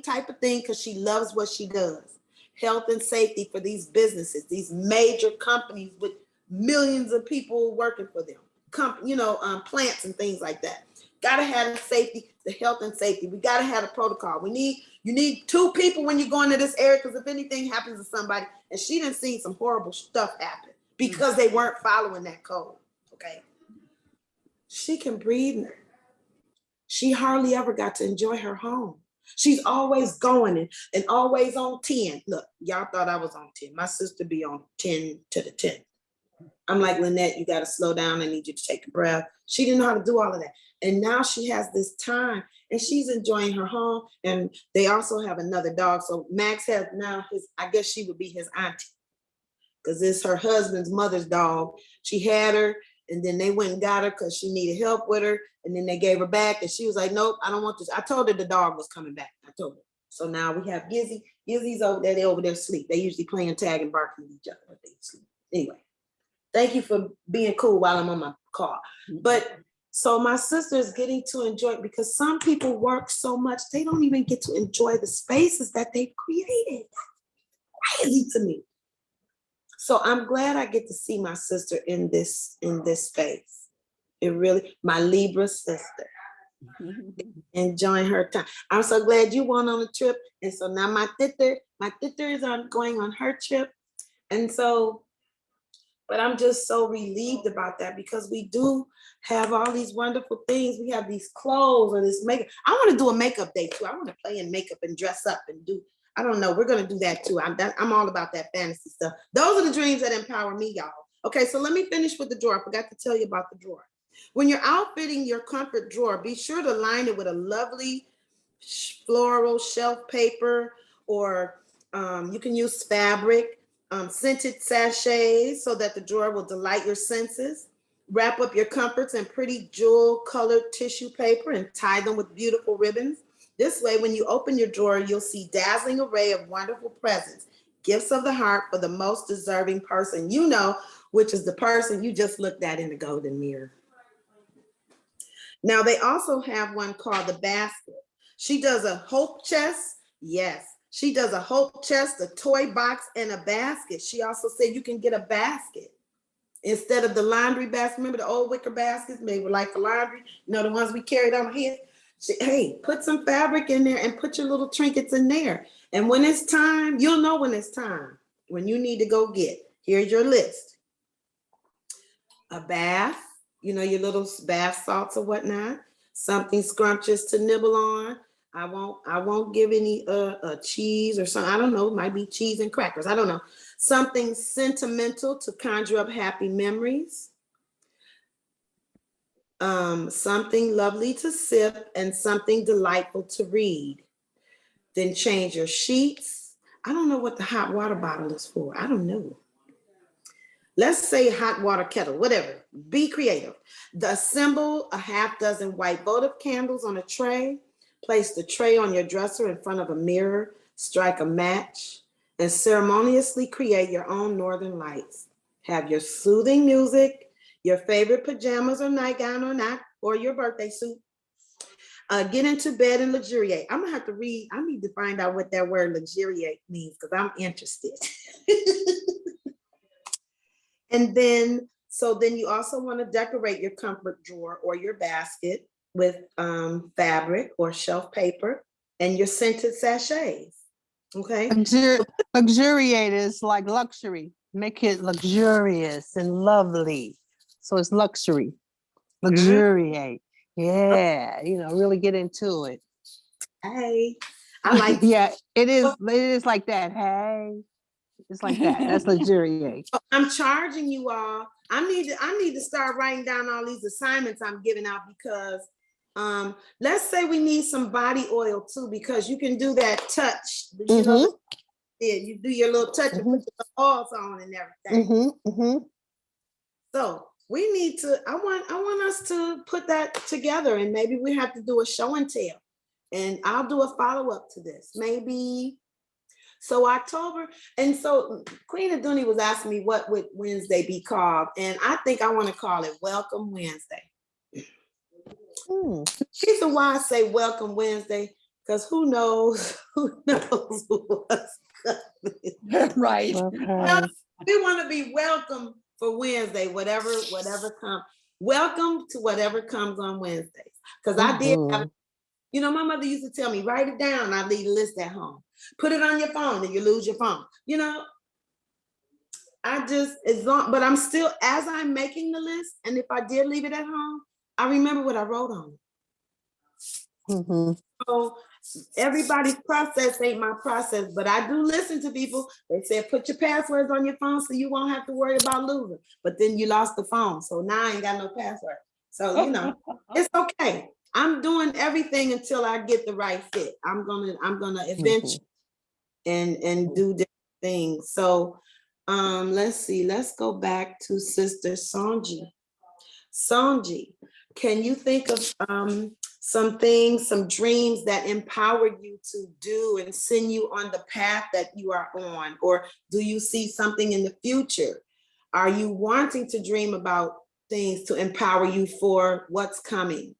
type of thing, because she loves what she does. Health and safety for these businesses, these major companies with millions of people working for them. Plants and things like that. Gotta have the safety, the health and safety. We gotta have a protocol. You need 2 people when you go into this area, because if anything happens to somebody, and she done seen some horrible stuff happen because they weren't following that code. Okay. She can breathe now. She hardly ever got to enjoy her home. She's always going and always on 10. Look, y'all thought I was on 10. My sister be on 10 to the 10. I'm like, Lynette, you got to slow down. I need you to take a breath. She didn't know how to do all of that. And now she has this time and she's enjoying her home. And they also have another dog. So Max has now I guess she would be his auntie, because it's her husband's mother's dog. She had her and then they went and got her because she needed help with her. And then they gave her back and she was like, nope, I don't want this. I told her the dog was coming back. I told her. So now we have Gizzy. Gizzy's over there. They're over there asleep. They usually playing tag and barking at each other, but they sleep. Anyway. Thank you for being cool while I'm on my call. But so my sister is getting to enjoy it, because some people work so much, they don't even get to enjoy the spaces that they've created. That's crazy to me. So I'm glad I get to see my sister in this space. It really, my Libra sister, enjoying her time. I'm so glad you went on a trip. And so now my sister is going on her trip. And so, but I'm just so relieved about that, because we do have all these wonderful things. We have these clothes or this makeup. I want to do a makeup day too. I want to play in makeup and dress up and do, I don't know. We're going to do that too. I'm all about that fantasy stuff. Those are the dreams that empower me, y'all. Okay, so let me finish with the drawer. I forgot to tell you about the drawer. When you're outfitting your comfort drawer, be sure to line it with a lovely floral shelf paper, or you can use fabric. Scented sachets so that the drawer will delight your senses. Wrap up your comforts in pretty jewel colored tissue paper and tie them with beautiful ribbons. This way, when you open your drawer, you'll see dazzling array of wonderful presents, gifts of the heart for the most deserving person you know, which is the person you just looked at in the golden mirror. Now, they also have one called the basket. She does a hope chest. Yes. She does a hope chest, a toy box, and a basket. She also said you can get a basket instead of the laundry basket. Remember the old wicker baskets, maybe like the laundry, you know, the ones we carried on our head. Hey, put some fabric in there and put your little trinkets in there. And when it's time, you'll know when it's time, when you need to go get. Here's your list. A bath, you know, your little bath salts or whatnot. Something scrumptious to nibble on. I won't give any cheese or something. I don't know. It might be cheese and crackers. I don't know. something sentimental to conjure up happy memories, something lovely to sip, and something delightful to read. Then change your sheets. I don't know what the hot water bottle is for. I don't know. Let's say hot water kettle, whatever. Be creative. Assemble a half dozen white votive candles on a tray. Place the tray on your dresser in front of a mirror. Strike a match and ceremoniously create your own northern lights. Have your soothing music, your favorite pajamas or nightgown or not, or your birthday suit. Get into bed and luxuriate. I'm gonna have to read. I need to find out what that word luxuriate means because I'm interested. And then, so then you also want to decorate your comfort drawer or your basket with fabric or shelf paper and your scented sachets. Okay. Luxuriate is like luxury. Make it luxurious and lovely. So it's luxury. Luxuriate. Yeah, really get into it. Hey, I like yeah, it is like that. Hey. It's like that. That's luxuriate. I'm charging you all. I need to start writing down all these assignments I'm giving out because let's say we need some body oil too, because you can do that touch. You know, you do your little touch and put your oils on and everything. So we need to, I want us to put that together, and maybe we have to do a show and tell. And I'll do a follow-up to this. Maybe. So October, and so Queen Aduni was asking me what would Wednesday be called, and I think I want to call it Welcome Wednesday. The reason why I say Welcome Wednesday, because who knows what's coming. Right. Okay. We want to be welcome for Wednesday, whatever comes. Welcome to whatever comes on Wednesdays. Because I did have, my mother used to tell me, write it down. I leave a list at home. Put it on your phone and you lose your phone. But I'm still, as I'm making the list, and if I did leave it at home, I remember what I wrote on it. So everybody's process ain't my process, but I do listen to people. They said, put your passwords on your phone so you won't have to worry about losing. But then you lost the phone. So now I ain't got no password. So, it's okay. I'm doing everything until I get the right fit. I'm gonna eventually and do different things. So let's see. Let's go back to Sister Sonji. Sonji, can you think of some things, some dreams that empower you to do and send you on the path that you are on? Or do you see something in the future? Are you wanting to dream about things to empower you for what's coming?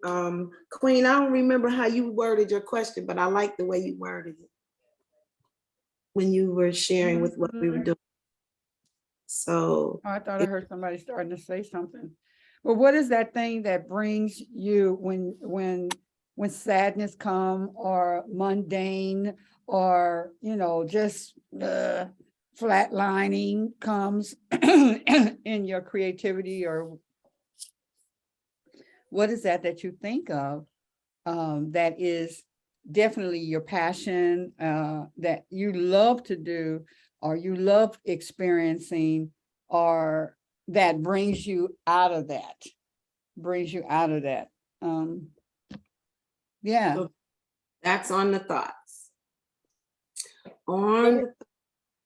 Queen, I don't remember how you worded your question, but I like the way you worded it when you were sharing with what we were doing. So I thought I heard somebody starting to say something. Well, what is that thing that brings you when sadness come, or mundane, or just flatlining comes in your creativity? Or what is that you think of that is definitely your passion, that you love to do, or you love experiencing, or that brings you out of that? Yeah. So that's on the thoughts. Go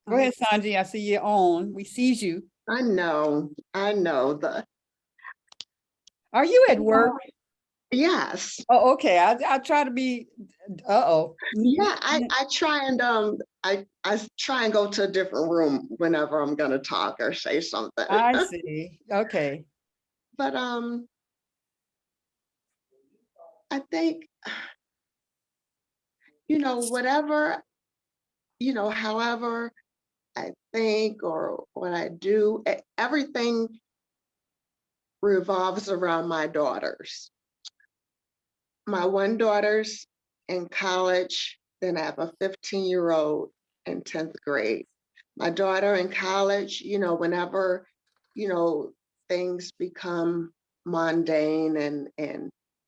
ahead, Sanji. I see you on. We sees you. I know. Are you at work? Yes. Oh, okay. I try to be. Yeah, I try and I try and go to a different room whenever I'm gonna talk or say something. I see. Okay. But I think whatever, however I think or what I do, everything revolves around my daughters. My one daughter's in college, then I have a 15-year-old in 10th grade. My daughter in college, whenever, things become mundane and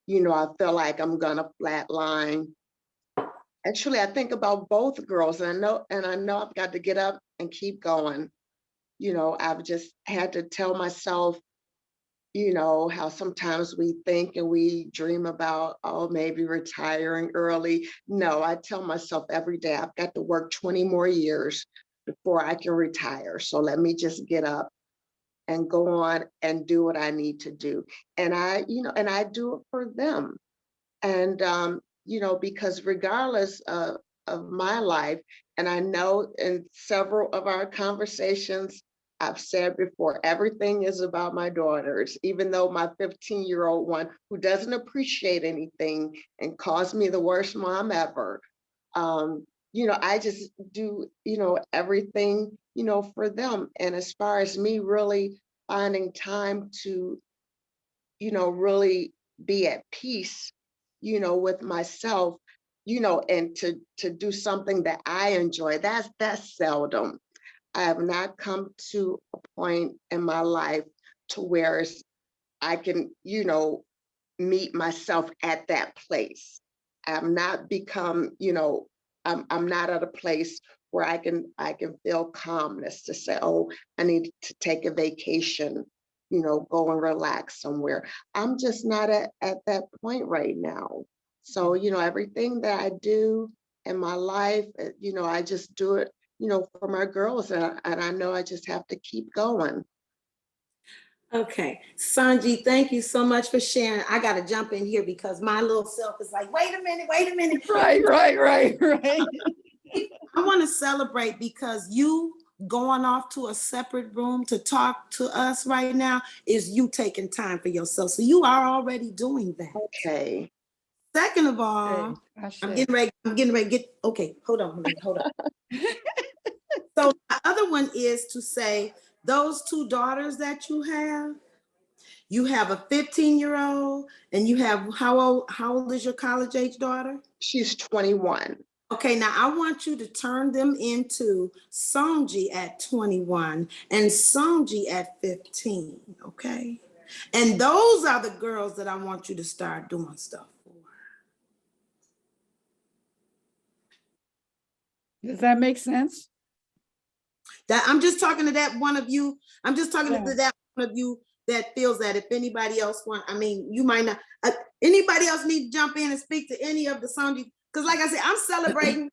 I feel like I'm gonna flatline, Actually, I think about both girls, and I know I've got to get up and keep going. I've just had to tell myself, how sometimes we think and we dream about, oh, maybe retiring early. No, I tell myself every day, I've got to work 20 more years before I can retire. So let me just get up and go on and do what I need to do. And I do it for them. And, because regardless of my life, and I know in several of our conversations, I've said before, everything is about my daughters, even though my 15-year-old one, who doesn't appreciate anything and calls me the worst mom ever, I just do, everything, for them. And as far as me really finding time to, really be at peace, with myself, and to do something that I enjoy, that's seldom. I have not come to a point in my life to where I can, meet myself at that place. I've not become, I'm not at a place where I can feel calmness to say, oh, I need to take a vacation, go and relax somewhere. I'm just not at that point right now. So, everything that I do in my life, I just do it, for my girls, and I know I just have to keep going. Okay, Sanji, thank you so much for sharing. I got to jump in here because my little self is like, wait a minute, wait a minute. Right. I want to celebrate because you going off to a separate room to talk to us right now is you taking time for yourself. So you are already doing that. Okay. Second of all, I'm getting ready to get, okay, hold on. So the other one is to say, those two daughters that you have a 15-year-old and you have, how old is your college age daughter? She's 21. Okay, now I want you to turn them into Sonji at 21 and Sonji at 15, okay? And those are the girls that I want you to start doing stuff for. Does that make sense? That I'm just talking to that one of you. I'm just talking Yeah. to that one of you that feels that if anybody else you might not, anybody else need to jump in and speak to any of the Sonji, because like I said, I'm celebrating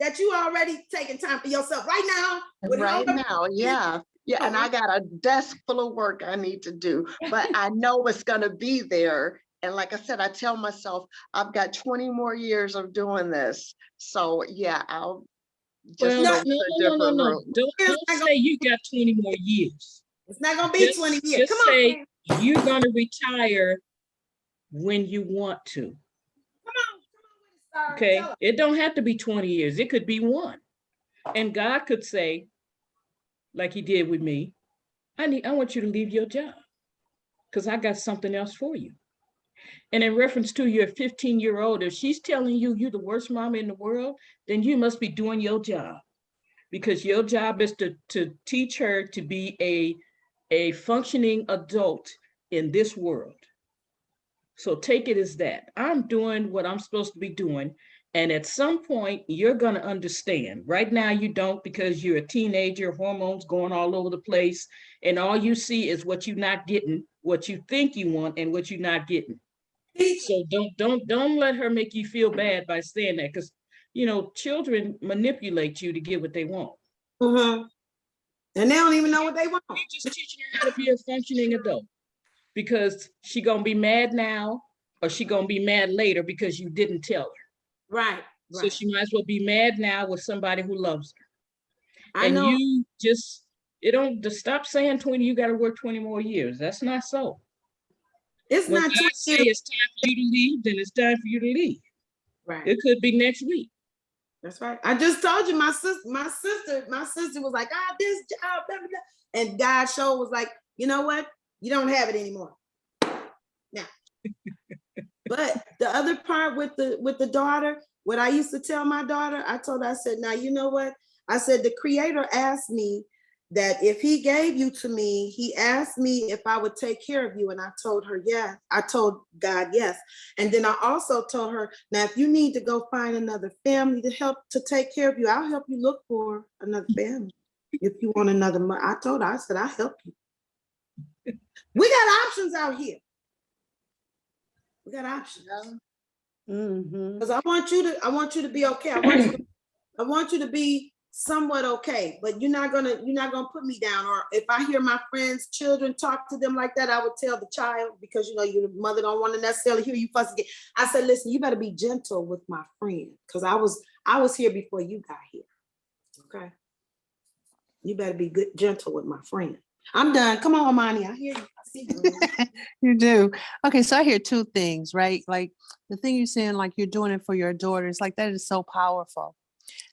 that you already taking time for yourself right now. Right now, yeah. Yeah, and I got a desk full of work I need to do, but I know it's gonna be there. And like I said, I tell myself, I've got 20 more years of doing this. So yeah, I'll just Well, go to a different no. room. Don't say you got 20 more years. It's not gonna be 20 years. Just Come on, say man. you're gonna retire when you want to. Come on, Okay, tell us. it don't have to be 20 years. It could be one. And God could say, like he did with me, I want you to leave your job because I got something else for you. And in reference to your 15-year-old, if she's telling you you're the worst mom in the world, then you must be doing your job, because your job is to teach her to be a functioning adult in this world. So take it as that. I'm doing what I'm supposed to be doing. And at some point, you're going to understand. Right now, you don't, because you're a teenager, hormones going all over the place. And all you see is what you're not getting, what you think you want, and what you're not getting. So don't let her make you feel bad by saying that, because children manipulate you to get what they want. Mm-hmm. And they don't even know what they want. You're just teaching her how to be a functioning adult, because she gonna be mad now or she gonna be mad later because you didn't tell her. Right. So she might as well be mad now with somebody who loves her. I And know. you just stop saying 20, you gotta work 20 more years. That's not so. It's When not God say it's time for you to leave, then it's time for you to leave. right. It could be next week. That's right. I just told you my sister was like, this job, blah, blah, blah. And God show was like, you know what? You don't have it anymore. Now. But the other part with the daughter, what I used to tell my daughter, I told her, I said, now you know what? I said, the creator asked me that if he gave you to me, he asked me if I would take care of you. And I told her, yes. I told God, yes. And then I also told her, now, if you need to go find another family to help to take care of you, I'll help you look for another family. If you want another, I told her, I said, I'll help you. We got options out here. We got options. Because I want you to be okay. I want you to be somewhat okay, but you're not gonna put me down. Or if I hear my friends' children talk to them like that, I would tell the child, because your mother don't want to necessarily hear you fuss again. I said, listen, you better be gentle with my friend, because I was here before you got here. Okay. You better be good, gentle with my friend. I'm done. Come on, Amani. I hear you. I see you. You do. Okay, so I hear two things, right? Like the thing you're saying, like you're doing it for your daughters, like that is so powerful.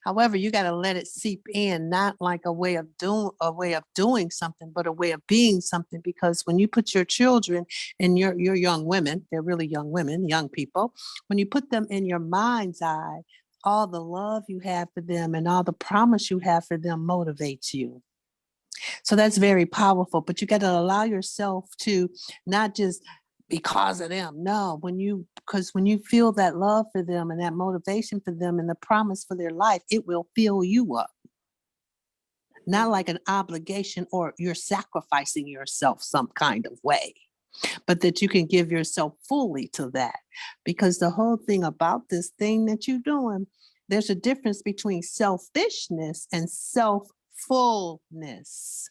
However, you got to let it seep in, not like a way of doing something, but a way of being something. Because when you put your children and your young women, they're really young women, young people, when you put them in your mind's eye, all the love you have for them and all the promise you have for them motivates you. So that's very powerful, but you got to allow yourself to not just because of them. No, because when you feel that love for them and that motivation for them and the promise for their life, it will fill you up. Not like an obligation or you're sacrificing yourself some kind of way, but that you can give yourself fully to that. Because the whole thing about this thing that you're doing, there's a difference between selfishness and self-fullness.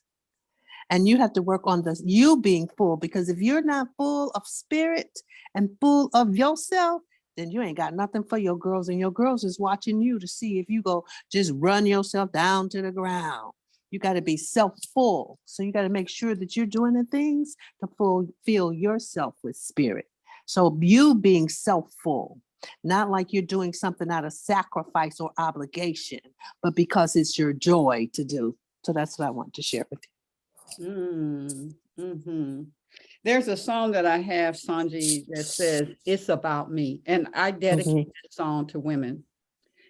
And you have to work on this, you being full, because if you're not full of spirit and full of yourself, then you ain't got nothing for your girls, and your girls is watching you to see if you go just run yourself down to the ground. You got to be self-full. So you got to make sure that you're doing the things to fill yourself with spirit. So you being self-full, not like you're doing something out of sacrifice or obligation, but because it's your joy to do. So that's what I want to share with you. There's a song that I have, Sanji, that says, "It's About Me." And I dedicate that song to women.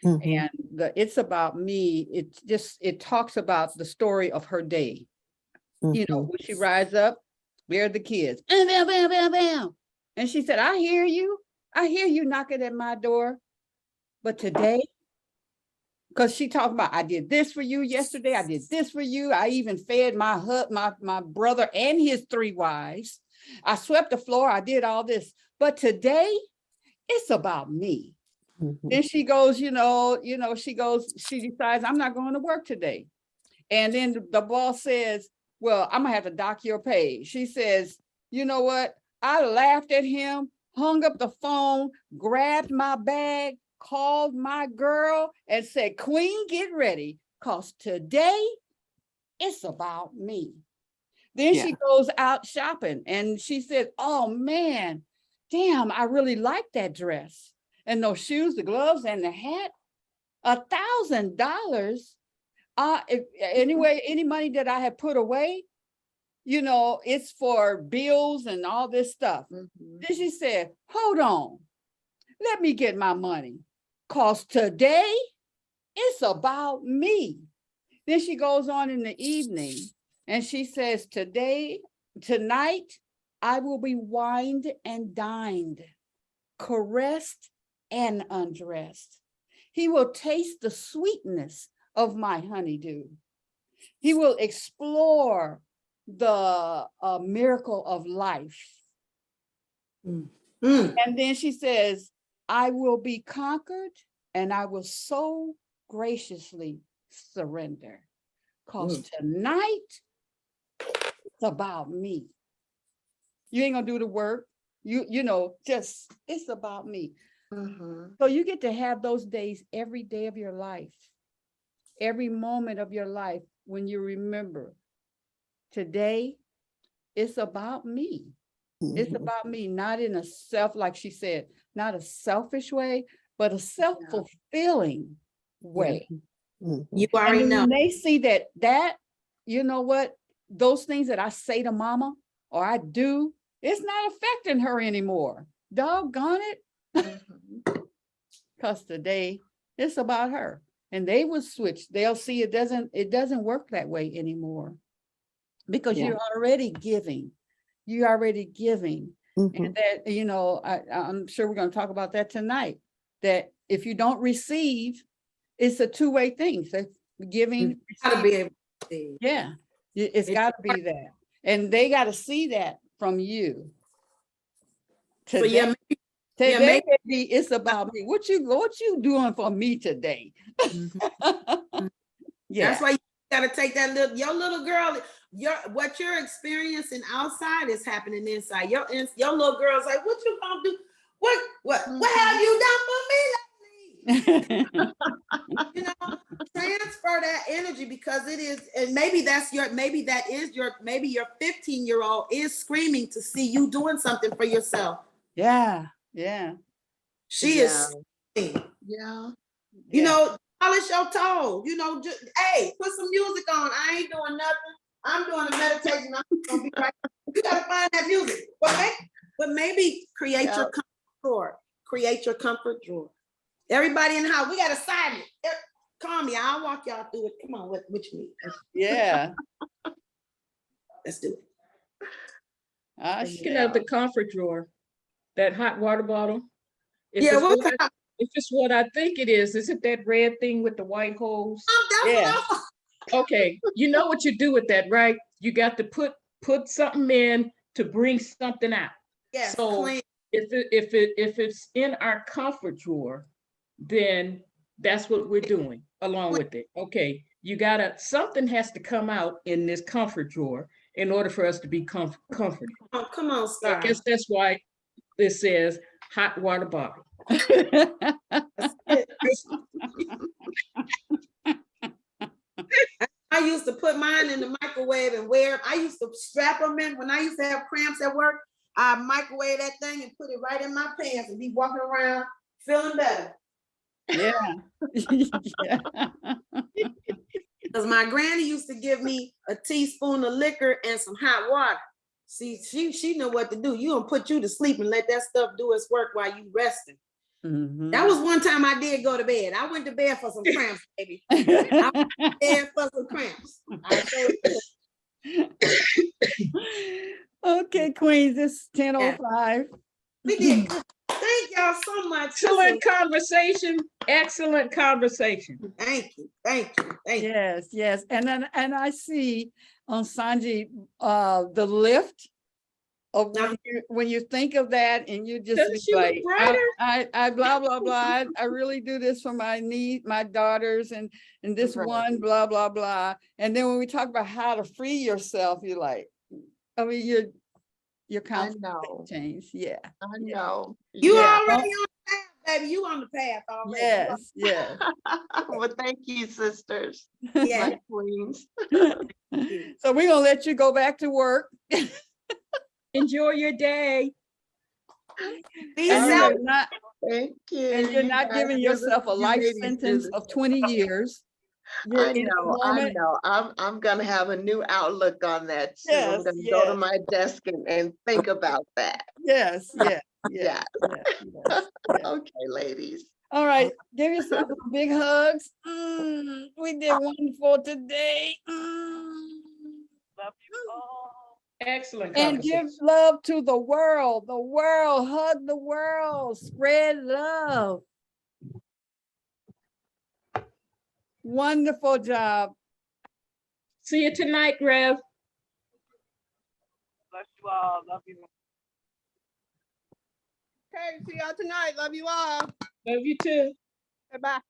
And "It's About Me," it talks about the story of her day. When she rises up, where are the kids? And bam, bam, bam, bam. And she said, I hear you knocking at my door. But today, because she talked about, I did this for you yesterday. I did this for you. I even fed my brother and his 3 wives. I swept the floor. I did all this. But today, it's about me. Then she goes, she decides, I'm not going to work today. And then the boss says, well, I'm going to have to dock your pay. She says, you know what? I laughed at him, hung up the phone, grabbed my bag, called my girl and said, Queen, get ready, because today it's about me. Then she goes out shopping and she said, oh man, damn, I really like that dress and those shoes, the gloves and the hat. $1,000. Anyway, any money that I had put away, it's for bills and all this stuff. Then she said, hold on, let me get my money. Because today, it's about me. Then she goes on in the evening and she says, tonight, I will be wined and dined, caressed and undressed. He will taste the sweetness of my honeydew. He will explore the miracle of life. And then she says, I will be conquered and I will so graciously surrender. Because tonight, it's about me. You ain't gonna do the work. It's about me. So you get to have those days every day of your life, every moment of your life when you remember, today, it's about me. It's about me, not in a like she said, not a selfish way, but a self-fulfilling way. You already know. When they see that, you know what, those things that I say to mama or I do, it's not affecting her anymore. Doggone it. Because today it's about her. and they will switch. They'll see it doesn't work that way anymore because Yeah. you're already giving. You're already giving. Mhm. And that, you know, I'm sure we're going to talk about that tonight, that if you don't receive, it's a two-way thing. So giving, Gotta receiving, be able to see. yeah, it's got to be that. And they got to see that from you. So Today, yeah, today maybe- baby, it's about me. What you doing for me today? Mhm. Yeah. that's why you gotta take that your little girl, what you're experiencing outside is happening inside. Your little girl's like, what you gonna do? What have you done for me lately? You know, transfer that energy because it is, and maybe your 15-year-old is screaming to see you doing something for yourself. Yeah. She Yeah. is screaming. Yeah. You know, polish your toes. You know, just hey, put some music on. I ain't doing nothing. I'm doing a meditation. I'm gonna be right. You gotta find that music. But maybe create your comfort drawer. Create your comfort drawer. Everybody in the house, we got to sign it. Call me. I'll walk y'all through it. Come on, what you need? Yeah. Let's do it. Speaking of the comfort drawer, that hot water bottle. If Yeah, it's what I think it is it that red thing with the white holes? Yeah. Okay, you know what you do with that, right? You got to put something in to bring something out. Yes, So clean. if it's in our comfort drawer, then that's what we're doing along with it. Okay, something has to come out in this comfort drawer in order for us to be comforted. Oh, come on, So I Star. guess that's why this says hot water bottle. That's it. I used to put mine in the microwave and wear them. I used to strap them in when I used to have cramps at work. I microwave that thing and put it right in my pants and be walking around feeling better. Yeah. Yeah. Because my granny used to give me a teaspoon of liquor and some hot water. See, she know what to do. You gonna put you to sleep and let that stuff do its work while you resting. Mhm. That was one time I did go to bed. I went to bed for some cramps, baby. I went to bed for some cramps. I showed Okay, Queens, it's 10:05. we did good. Thank y'all so much. Excellent conversation. Thank you. Yes. And I see on Sanji the lift of when you think of that and you just Doesn't she look like brighter? I blah blah blah. I really do this for my daughters and this Right. one blah blah blah. And then when we talk about how to free yourself, you're like, I mean your I confidence know. change. Yeah. I know. You Yeah. already on the path, baby. You on the path already. Yes. Well, thank you, sisters. Yeah. My queens. So we're gonna let you go back to work. Enjoy your day. Peace And out. you're not, Thank you. and you're You not guys giving do yourself a you life ladies do sentence this. of 20 years. You're I in the know. moment. I'm gonna have a new outlook on that too. I'm Yes, gonna go to yes. my desk and think about that. Yes. Yeah. Okay, ladies. All right, give yourself some big hugs. We did wonderful today. Excellent And give conversation. love to the world. The world, hug the world, spread love. Wonderful job. See you tonight, Rev. Bless you all. Love you. Okay, see y'all tonight. Love you all. Love you too. Bye-bye.